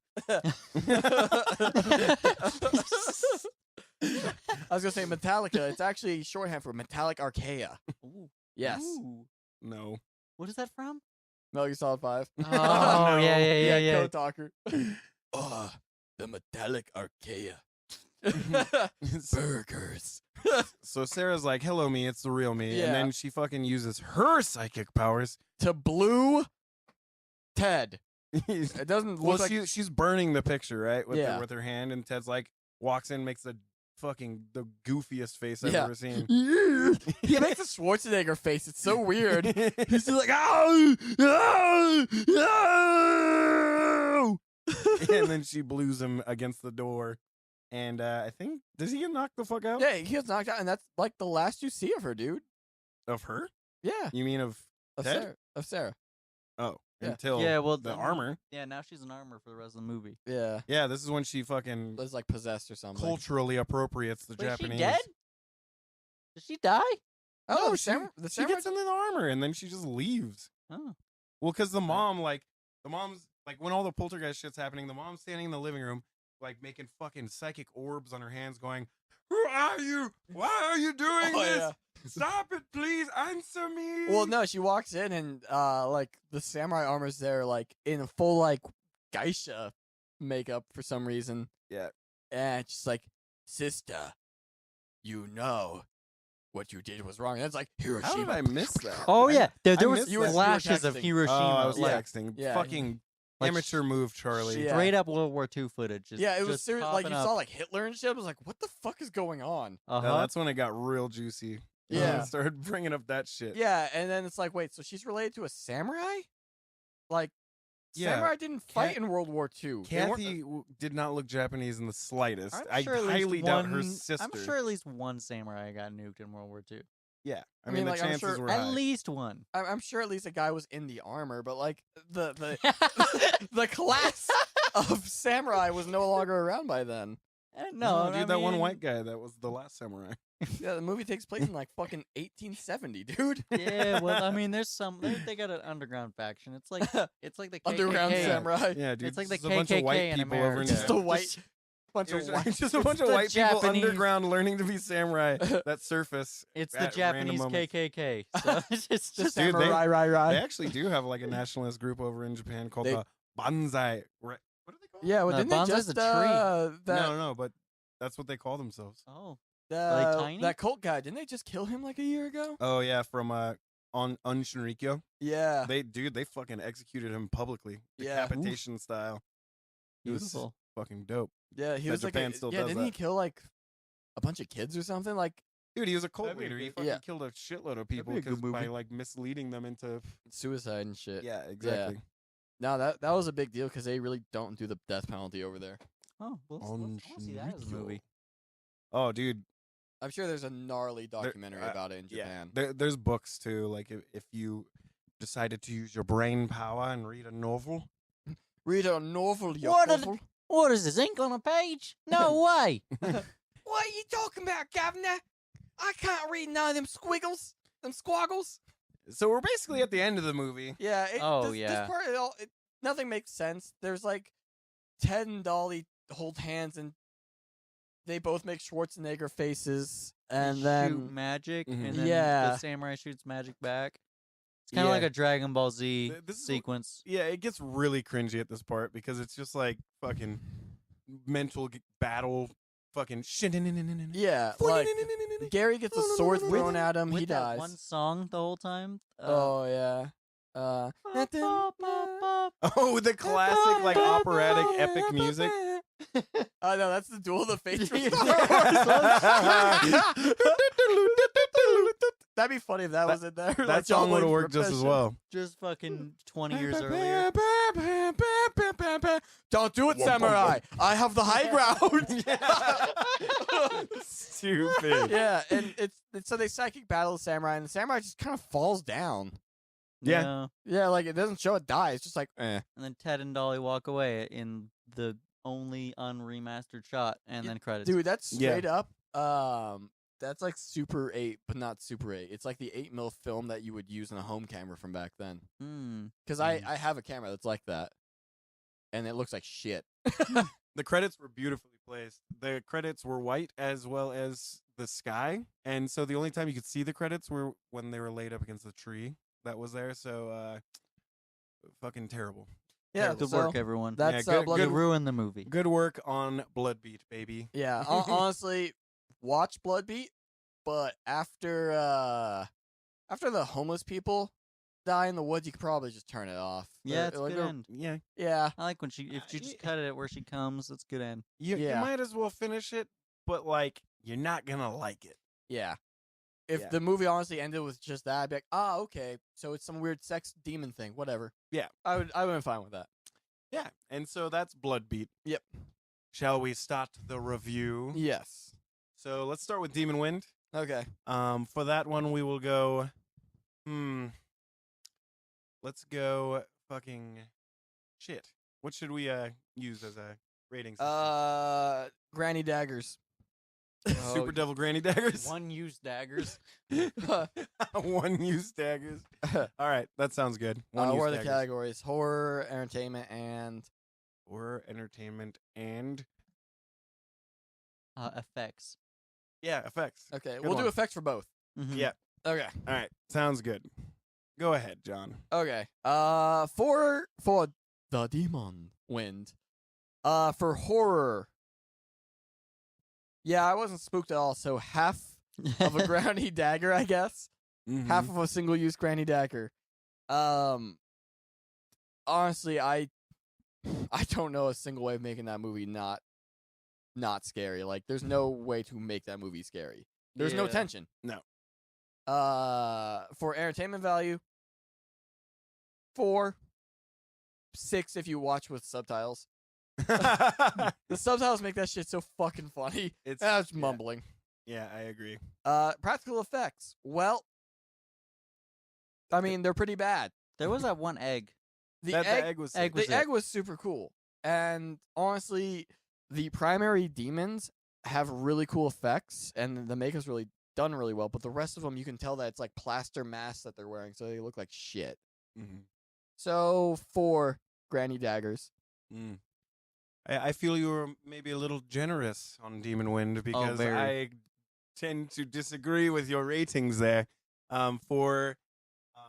I was gonna say Metallica. It's actually shorthand for Metallic Archaea. Ooh. Yes. Ooh. No. What is that from? Metal Gear Solid 5. Oh, yeah. Code Talker. The Metallic Archaea. Burgers. So Sarah's like, hello, me. It's the real me. Yeah. And then she fucking uses her psychic powers. To blue Ted. well, It doesn't look like she's burning the picture, right? With, Yeah. with her hand. And Ted's like, walks in, makes the goofiest face I've Yeah. ever seen. he makes a Schwarzenegger face. It's so weird. He's just like, oh, oh, oh. And then she blues him against the door. And I think, does he get knocked the fuck out? Yeah, he gets knocked out, and that's like the last you see of her, dude. Of her? Yeah, You mean of of Ted? Sarah. Of Sarah. Oh, Yeah. until Yeah, well, the armor. Yeah, now she's an armor for the rest of the movie. Yeah, Yeah, this is when she fucking was like possessed or something. culturally appropriates the Wait, Japanese. she dead? Did she die? Oh, No, the she, samurai. The she samurai. gets into the armor and then she just leaves. Oh. Well, because the mom's like when all the poltergeist shit's happening, the mom's standing in the living room, like making fucking psychic orbs on her hands, going, "Who are you? Why are you doing Oh, this? yeah. Stop it, please! Answer me!" Well, no, she walks in and like the samurai armor's there, like in a full like geisha makeup for some reason. Yeah. And it's just like, sister, you know what you did was wrong. And it's like Hiroshima. How did I miss that? Oh, yeah. There I was missed you were that. flashes of texting. Hiroshima. Oh, I was like, texting. Yeah. Fucking Like, amateur move, Charlie. Yeah. straight up World War II footage. Just, Yeah, it was just serious. Like you popping saw up. like Hitler and shit. I was like, what the fuck is going on? Yeah, that's when it got real juicy. Yeah. Started bringing up that shit. Yeah, and then it's like, wait, so she's related to a samurai? Like, Yeah. samurai didn't fight in World War II. They weren't- Kathy did not look Japanese in the slightest. I'm I sure at least highly doubt her one- sister. I'm sure at least one samurai got nuked in World War II. Yeah, I I mean, mean, the like, I'm chances sure were At high. least one. I'm sure at least a guy was in the armor, but like the the class of samurai was no longer around by then. No, dude, that one white guy that was the last samurai. Yeah, the movie takes place in like fucking 1870, dude. Yeah, well, I mean, there's some. They got an underground faction. It's like the KKK. Underground samurai. Yeah, dude, It's like the just a bunch of white KKK in people over in America. Just a white bunch It was of white. just a bunch of the white people Japanese- underground learning to be samurai that surface. It's the at random Japanese moments. KKK. So it's Just just Dude, they- samurai, They actually do have like a nationalist group over in Japan called They- the Banzai. What are they called? Yeah, well, No, didn't they bonsai's just a tree. that No, but that's what they call themselves. Oh, Are they tiny? that cult guy? Didn't they just kill him like a year ago? Oh yeah, from on Shinrikyo. Yeah, They fucking executed him publicly, Yeah. decapitation style. It was beautiful. fucking dope. yeah. He That was like, Japan still does didn't he that. kill like a bunch of kids or something? Like Dude, he was a cult That'd be a leader. He good- fucking Yeah. killed a shitload of be people a good by movie. like misleading them into. suicide and shit. Yeah, exactly. No, that was a big deal because they really don't do the death penalty over there. Oh, well, I On want to see that as a Shinrikyo. movie. Oh, dude. I'm sure there's a gnarly documentary uh, about it in Japan. There's books too. Like if you decided to use your brain power and read a novel. Read a novel, you What a- fool. What is this, ink on a page? No way. What are you talking about, Governor? I can't read none of them squiggles, them squaggles. So we're basically at the end of the movie. Yeah. Oh, this yeah. part, nothing makes sense. There's like Ted and Dolly hold hands and they both make Schwarzenegger faces, and They then shoot magic, Mhm. and then Yeah. the samurai shoots magic back. It's kind of Yeah. like a Dragon Ball Z This is- sequence. Yeah, it gets really cringy at this part because it's just like fucking mental battle, fucking Yeah, like Gary gets a sword thrown at him, With he that dies. one song the whole time. Oh yeah. Oh, the classic like operatic epic music. Oh no, that's the Duel of the Fates from Yeah. Star Wars. That'd be funny if that was in there. That like song John would have Wayne's worked just as profession. well. Just fucking 20 years earlier. Don't do it, samurai. I have the high ground. Stupid. Yeah, and it's so they psychic battle the samurai, and the samurai just kind of falls down. Yeah. Yeah, like it doesn't show it die. It's just like, eh. And then Ted and Dolly walk away in the only unremastered shot, and then credits. Dude, that's Yeah. straight up. That's like Super 8, but not Super 8. It's like the 8mm film that you would use in a home camera from back then. Because I have a camera that's like that, and it looks like shit. The credits were beautifully placed. The credits were white as well as the sky, and so the only time you could see the credits were when they were laid up against the tree that was there. So, fucking terrible. Yeah, Good so work, everyone. That's Yeah, good- Blood. You good- ruined the movie. Good work on Bloodbeat, baby. Yeah, honestly, watch Bloodbeat, but after the homeless people die in the woods, you could probably just turn it off. Yeah, it's a Like, good end. Yeah, Yeah, I like when if she just cut it where she comes. That's a good end. you Yeah. might as well finish it, but like you're not gonna like it. yeah. If Yeah. the movie honestly ended with just that, I'd be like, okay, so it's some weird sex demon thing, whatever. Yeah. I would have been fine with that. Yeah, and so that's Bloodbeat. Yep. Shall we start the review? Yes. So let's start with Demon Wind. Okay. For that one, we will go. Let's go. Fucking shit. What should we use as a rating system? Granny daggers. Super Devil Granny Daggers. One used daggers. One use daggers. All right, that sounds good. One What use are the daggers. categories? Horror, entertainment, and Horror, entertainment, and Effects. yeah, effects. okay. Good We'll one. do effects for both. Mhm. Yeah. Okay. All right, sounds good. Go ahead, John. Okay. For the demon wind. For horror. Yeah, I wasn't spooked at all. So half of a granny dagger, I guess. Mm-hmm. Half of a single-use granny dagger. Honestly, I don't know a single way of making that movie not scary. Like, there's no way to make that movie scary. There's no Yeah. tension. No. For entertainment value, 4, 6 if you watch with subtitles. The subtitles make that shit so fucking funny. It's That's mumbling. Yeah, I agree. Practical effects. Well, I mean, they're pretty bad. There was that one egg. The egg was egg sick. was the it. egg was super cool. And honestly, the primary demons have really cool effects, and the makeup's really done really well. But the rest of them, you can tell that it's like plaster masks that they're wearing, so they look like shit. Mhm. So 4 granny daggers. Mm. I feel you were maybe a little generous on Demon Wind because very. I tend to disagree with your ratings there. For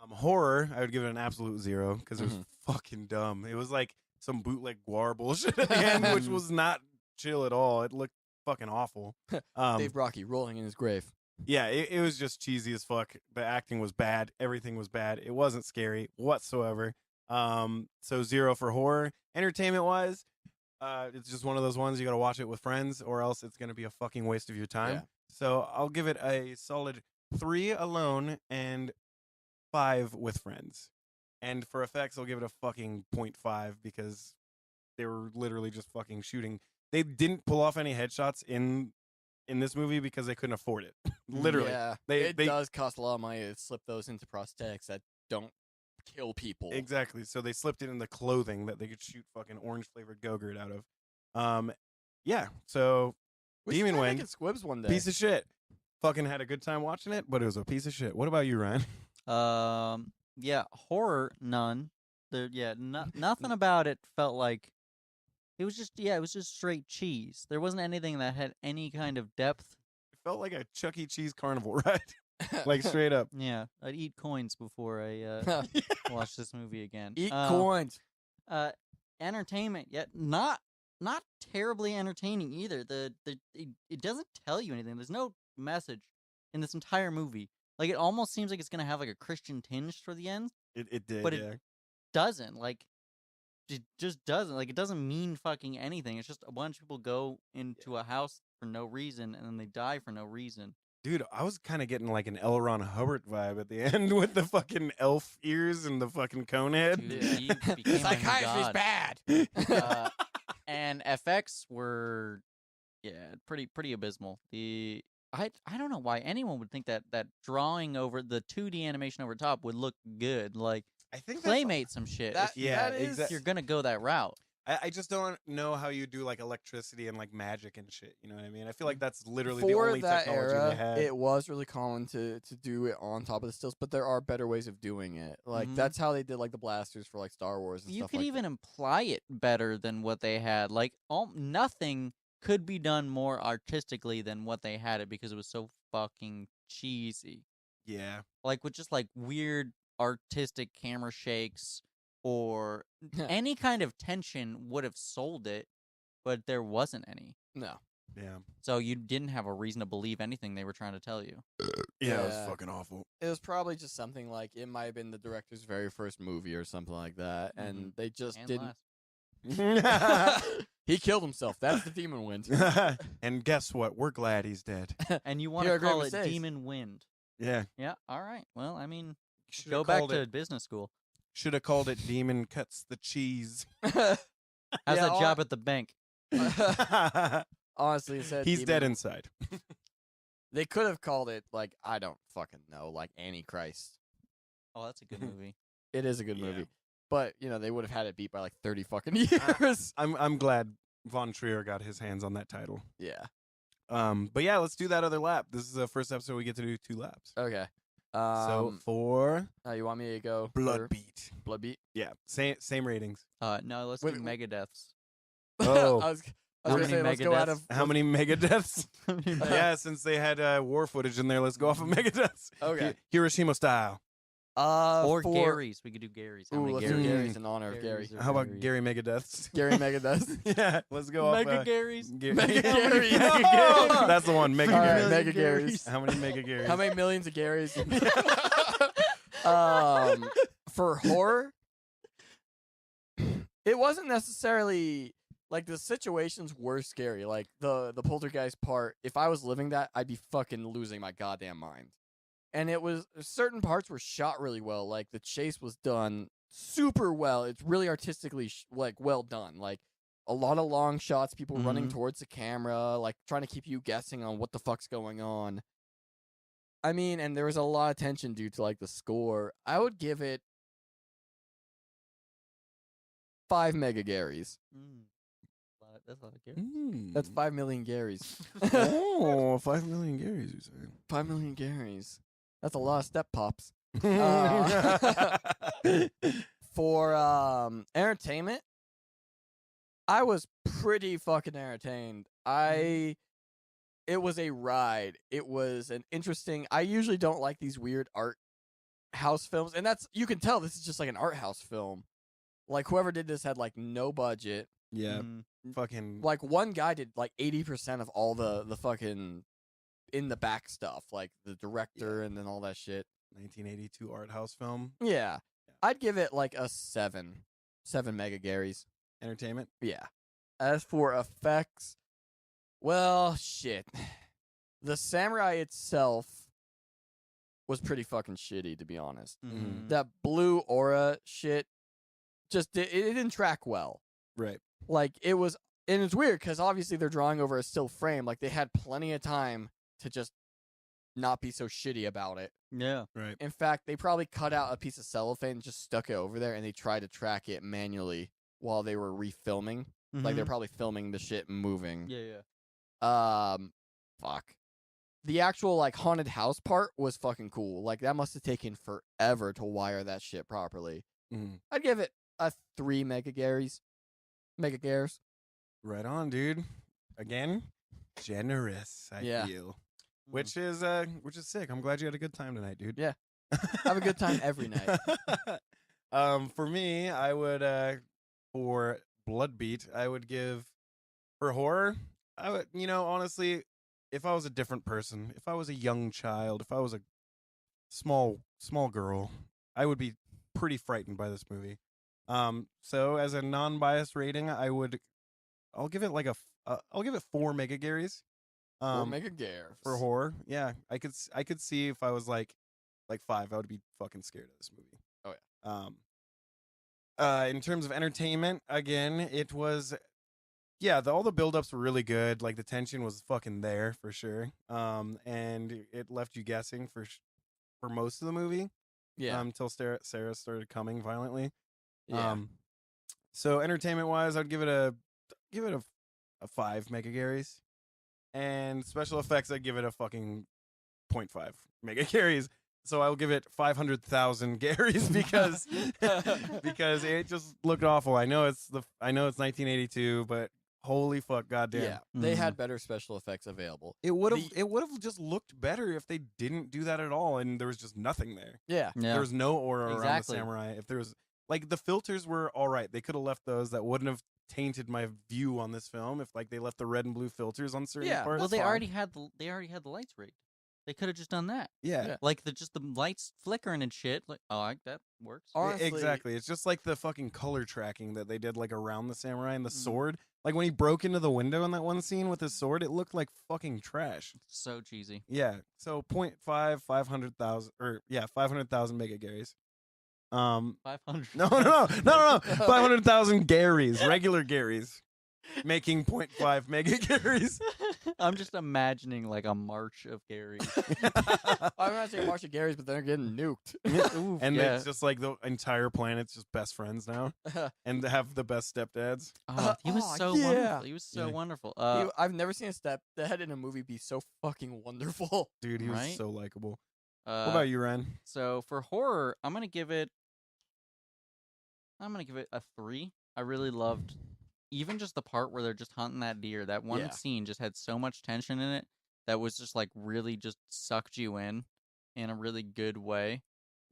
horror, I would give it an absolute 0 because it was fucking dumb. It was like some bootleg guar bullshit at the end, which was not chill at all. It looked fucking awful. Dave Brocky rolling in his grave. Yeah, it was just cheesy as fuck. The acting was bad. Everything was bad. It wasn't scary whatsoever. So 0 for horror. Entertainment wise, it's just one of those ones you gotta watch it with friends, or else it's gonna be a fucking waste of your time. Yeah. So I'll give it a solid 3 alone and 5 with friends. And for effects, I'll give it a fucking 0.5 because they were literally just fucking shooting. They didn't pull off any headshots in this movie because they couldn't afford it. Literally. Yeah, They- it they- does cost a lot of money to slip those into prosthetics that don't kill people. Exactly. So they slipped it in the clothing that they could shoot fucking orange flavored Go-Gurt out of. Yeah. So We should Demon try Wind, making squibs one day. piece of shit. Fucking had a good time watching it, but it was a piece of shit. What about you, Ryan? Yeah, horror, none. Nothing about it felt like it was just straight cheese. There wasn't anything that had any kind of depth. It felt like a Chuck E. Cheese carnival ride. Like straight up. Yeah, I'd eat coins before I watch this movie again. Eat coins. Entertainment, yet not terribly entertaining either. It doesn't tell you anything. There's no message in this entire movie. Like, it almost seems like it's gonna have like a Christian tinge for the end. It did, But yeah. it doesn't. Like, it just doesn't. Like, it doesn't mean fucking anything. It's just a bunch of people go into a house for no reason and then they die for no reason. Dude, I was kind of getting like an L. Ron Hubbard vibe at the end with the fucking elf ears and the fucking cone head. Dude, he became a Psychiatry's god. bad. And FX were, pretty abysmal. I don't know why anyone would think that drawing over the 2D animation over top would look good. Like, I think Playmate some shit. That If is- you're gonna go that route. I just don't know how you do like electricity and like magic and shit. You know what I mean? I feel like that's literally the For only that technology era, they had. it was really common to do it on top of the stills, but there are better ways of doing it. Like Mhm. that's how they did like the blasters for like Star Wars and You stuff could like even that. imply it better than what they had. Like, nothing could be done more artistically than what they had it because it was so fucking cheesy. Yeah. Like, with just like weird artistic camera shakes or any kind of tension would have sold it, but there wasn't any. No. Yeah. So you didn't have a reason to believe anything they were trying to tell you. Yeah, it was Yeah. fucking awful. It was probably just something like it might have been the director's very first movie or something like that, and they just And didn't. last. He killed himself. That's the demon wind. And guess what? We're glad he's dead. And you want Here to are great call it mistakes. Demon Wind. Yeah. Yeah, all right. Well, I mean, Should've go back called to it- business school. Should have called it Demon Cuts the Cheese. How's that job at the bank? Honestly, it said He's demon- dead inside. They could have called it like I don't fucking know, like Antichrist. Oh, that's a good movie. It is a good Yeah. movie, but they would have had it beat by like 30 fucking years. I'm glad Von Trier got his hands on that title. Yeah. But yeah, let's do that other lap. This is the first episode we get to do 2 laps. Okay. So for You want me to go Blood for Beat. Blood Beat? Yeah, same ratings. No, let's Wait, do Megadeaths. Oh. I was How gonna many say let's go out Megadeaths? of How many Megadeaths? Yeah. Yeah, since they had war footage in there, let's go off of Megadeaths. Okay. Hiroshima style. Or for, Gary's. We could do Gary's. How Ooh, many let's Gary's? do Gary's in honor of Gary. Gary's are How about very- Gary Megadeaths? Gary Megadeth. Yeah, let's go off. Mega Gary's? Mega How many- Garys. Oh, that's the one. Mega All right, Garys. Mega Garys. How many Mega Garys? How many millions of Garys? For horror, it wasn't necessarily like the situations were scary. Like the poltergeist part, if I was living that, I'd be fucking losing my goddamn mind. And it was certain parts were shot really well. Like the chase was done super well. It's really artistically well done. Like a lot of long shots, people running Mhm. towards the camera, like trying to keep you guessing on what the fuck's going on. I mean, and there was a lot of tension due to like the score. I would give it 5 Mega Garys. That's a lot of Gary's. That's 5 million Garys. Oh, 5 million Garys, you say? 5 million Garys. That's a lot of step pops. For entertainment, I was pretty fucking entertained. It was a ride. It was an interesting. I usually don't like these weird art house films, and that's you can tell this is just like an art house film. Like whoever did this had like no budget. Yeah, Mm. fucking. Like one guy did like 80% of all the fucking in the back stuff, like the director and then all that shit. 1982 art house film. Yeah. I'd give it like a 7 Mega Garys. Entertainment. Yeah. As for effects, well, shit. The samurai itself was pretty fucking shitty, to be honest. Mhm. That blue aura shit it didn't track well. Right. Like it was, and it's weird because obviously they're drawing over a still frame. Like they had plenty of time to just not be so shitty about it. Yeah. Right. In fact, they probably cut out a piece of cellophane and just stuck it over there, and they tried to track it manually while they were refilming. Like they're Mhm. probably filming the shit moving. Yeah. Fuck. The actual like haunted house part was fucking cool. Like that must have taken forever to wire that shit properly. Mhm. I'd give it a 3 Mega Garys. Mega Gares. Right on, dude. Again, generous. I Yeah. feel. which is sick. I'm glad you had a good time tonight, dude. Yeah. Have a good time every night. For me, I would for Bloodbeat, I would give for horror. I would, honestly, if I was a different person, if I was a young child, if I was a small girl, I would be pretty frightened by this movie. So as a non-biased rating, I'll give it like I'll give it 4 Mega Garys. Mega Gares. For horror. Yeah, I could see if I was like 5, I would be fucking scared of this movie. Oh yeah. In terms of entertainment, again, it was, yeah, all the buildups were really good. Like the tension was fucking there for sure. And it left you guessing for most of the movie. Yeah. Until Sarah started coming violently. Yeah. So entertainment wise, I'd give it a 5 Mega Garys. And special effects, I'd give it a fucking 0.5 Mega Garys. So I'll give it 500,000 Garys because it just looked awful. I know it's 1982, but holy fuck, goddamn. Yeah. They had better special effects available. It would have just looked better if they didn't do that at all, and there was just nothing there. Yeah. There was no aura around the Exactly. samurai. If there was, like, the filters were all right. They could have left those. That wouldn't have tainted my view on this film if, like, they left the red and blue filters on certain Yeah, parts. Well, That's they fine. already had the lights rigged. They could have just done that. Yeah. Yeah. Like just the lights flickering and shit. Like, that works. Honestly, Exactly. It's just like the fucking color tracking that they did, like, around the samurai and the Mhm. sword. Like, when he broke into the window in that one scene with his sword, it looked like fucking trash. So cheesy. Yeah. So 0.5, 500,000, or yeah, 500,000 Mega Garys. 500. No. 500,000 Garys, regular Garys, making 0.5 Mega Garys. I'm just imagining like a march of Gary. I'm not saying Marcia Gary's, but they're getting nuked. Oof, And yeah. it's just like the entire planet's just best friends now, and they have the best stepdads. He was so yeah. wonderful. He was so Yeah. wonderful. I've never seen a stepdad in a movie be so fucking wonderful. Dude, he was Right? so likable. What about you, Ren? So for horror, I'm gonna give it a 3. I really loved even just the part where they're just hunting that deer. That one Yeah. scene just had so much tension in it that was just like really just sucked you in a really good way.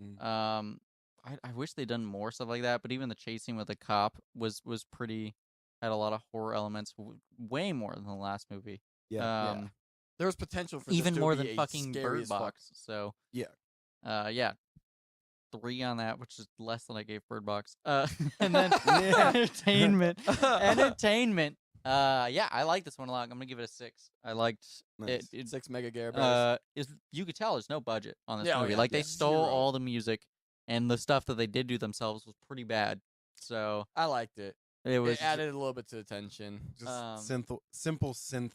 Mm. I wish they'd done more stuff like that, but even the chasing with the cop was pretty, had a lot of horror elements, way more than the last movie. Yeah. There was potential for this Even to more be than a fucking scary Bird as fuck. Box. So Yeah. yeah, 3 on that, which is less than I gave Bird Box. And then Yeah. entertainment. Yeah, I like this one a lot. I'm gonna give it a 6. I liked Nice. it. 6 Mega Gare. You could tell there's no budget on this Yeah, oh movie. yeah, Like yeah. they stole 0. all the music, and the stuff that they did do themselves was pretty bad. So I liked it. it was It added a little bit to the tension. Just simple synth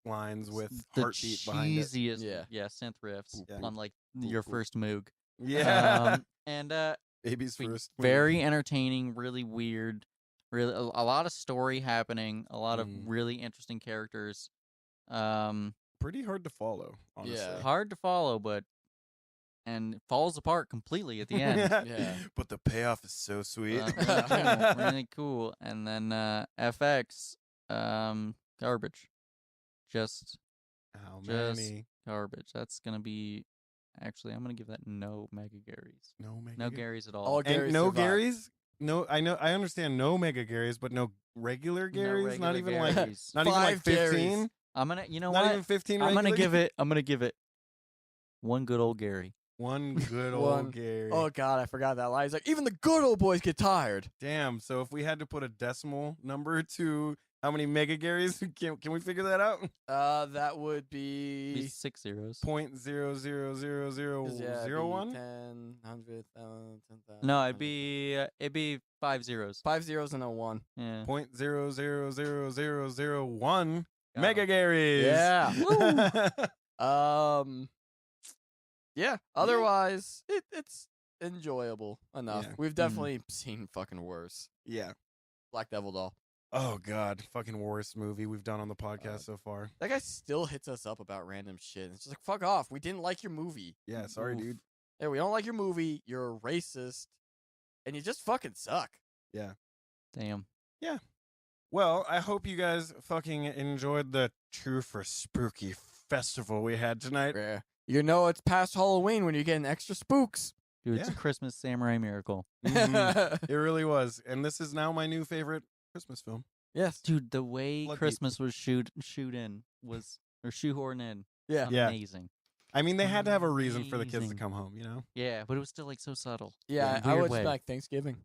lines with the heartbeat behind it. cheesiest, Yeah. synth riffs, Yeah. unlike your Cool. first Moog. Yeah. And Baby's sweet. first. very entertaining, really weird, really a lot of story happening, a lot of Mm. really interesting characters. Pretty hard to follow, honestly. Yeah. Hard to follow, and it falls apart completely at the end. Yeah. But the payoff is so sweet. Really cool. And then FX, garbage, just How Just- many? garbage. That's gonna be. Actually, I'm gonna give that no Mega Garys. No Mega No Gar- Garys at all. All And Garys no survived. Garys? No, I understand no Mega Garys, but no regular No Garys? Not regular even like Garys. not even like 5 Garys. 15? I'm gonna. You know Not what? even 15 I'm gonna regular? give it one good old Gary. One good One- old Gary. Oh god, I forgot that line. He's like, even the good old boys get tired. Damn. So if we had to put a decimal number to how many Mega Garys, can we figure that out? That would Be be 6 zeros. 0.0000001? 10, 100, 10,000. No, it'd be 5 zeros. 5 zeros and a 1. Yeah. 0.0000001 Got Mega 'em. Garys. Yeah. Woo! Yeah. Otherwise, it's enjoyable enough. Yeah. We've definitely seen fucking worse. Yeah. Black Devil Doll. Oh god, fucking worst movie we've done on the podcast so far. That guy still hits us up about random shit. It's just like, fuck off. We didn't like your movie. Yeah, sorry, Oof. dude. Hey, we don't like your movie. You're a racist. And you just fucking suck. Damn. Well, I hope you guys fucking enjoyed the True for Spooky festival we had tonight. Yeah. You know it's past Halloween when you're getting extra spooks. Dude, it's a Yeah. Christmas samurai miracle. Mhm. It really was. And this is now my new favorite Christmas film. Yes. Dude, the way Blood Christmas was shoehorned in, Yeah. Yeah. amazing. I mean, they had to have a reason for the kids to Amazing. come home, you know? Yeah, but it was still like so subtle. Yeah, in a I weird would way. expect Thanksgiving.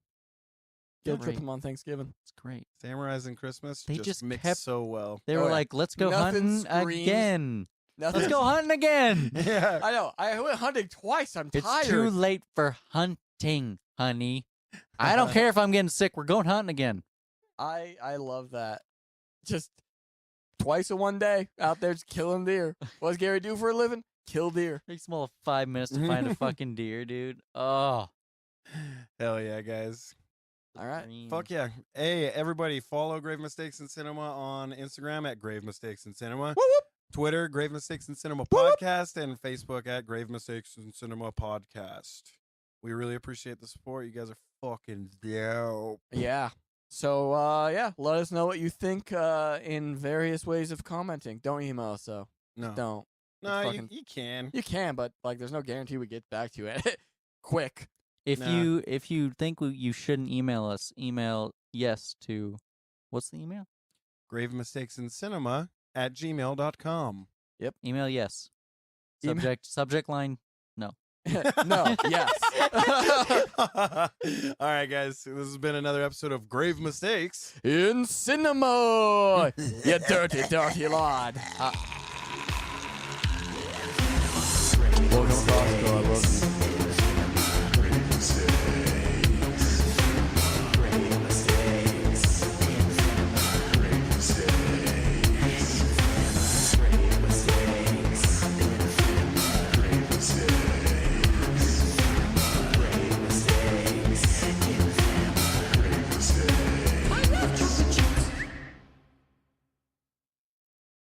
Guilt trip Right. them on Thanksgiving. It's great. Samurais and Christmas They just just mix kept- so well. They Oh, were yeah. like, "Let's go Nothing hunting screams- again. Nothing- Let's go hunting again." Yeah. I know. I went hunting twice. I'm It's tired. too late for hunting, honey. I don't care if I'm getting sick. We're going hunting again. I love that. Just twice in one day out there just killing deer. What does Gary do for a living? Kill deer. Takes them all 5 minutes to find a fucking deer, dude. Oh, Hell yeah, guys. All right. dream. Fuck yeah. Hey, everybody, follow Grave Mistakes in Cinema on Instagram at Grave Mistakes in Cinema. Whoop, whoop. Twitter, Grave Mistakes in Cinema Whoop. Podcast, and Facebook at Grave Mistakes in Cinema Podcast. We really appreciate the support. You guys are fucking dope. Yeah. So yeah, let us know what you think in various ways of commenting. Don't email us though. No. Don't. No, fucking- you can. You can, but like there's no guarantee we get back to it quick. If Nah. you think you shouldn't email us, email yes to what's the email? Grave Mistakes in Cinema at gmail.com. Email yes. Email- Subject line. No, yes. All right, guys. This has been another episode of Grave Mistakes. In cinema, you dirty, dirty lord. Welcome to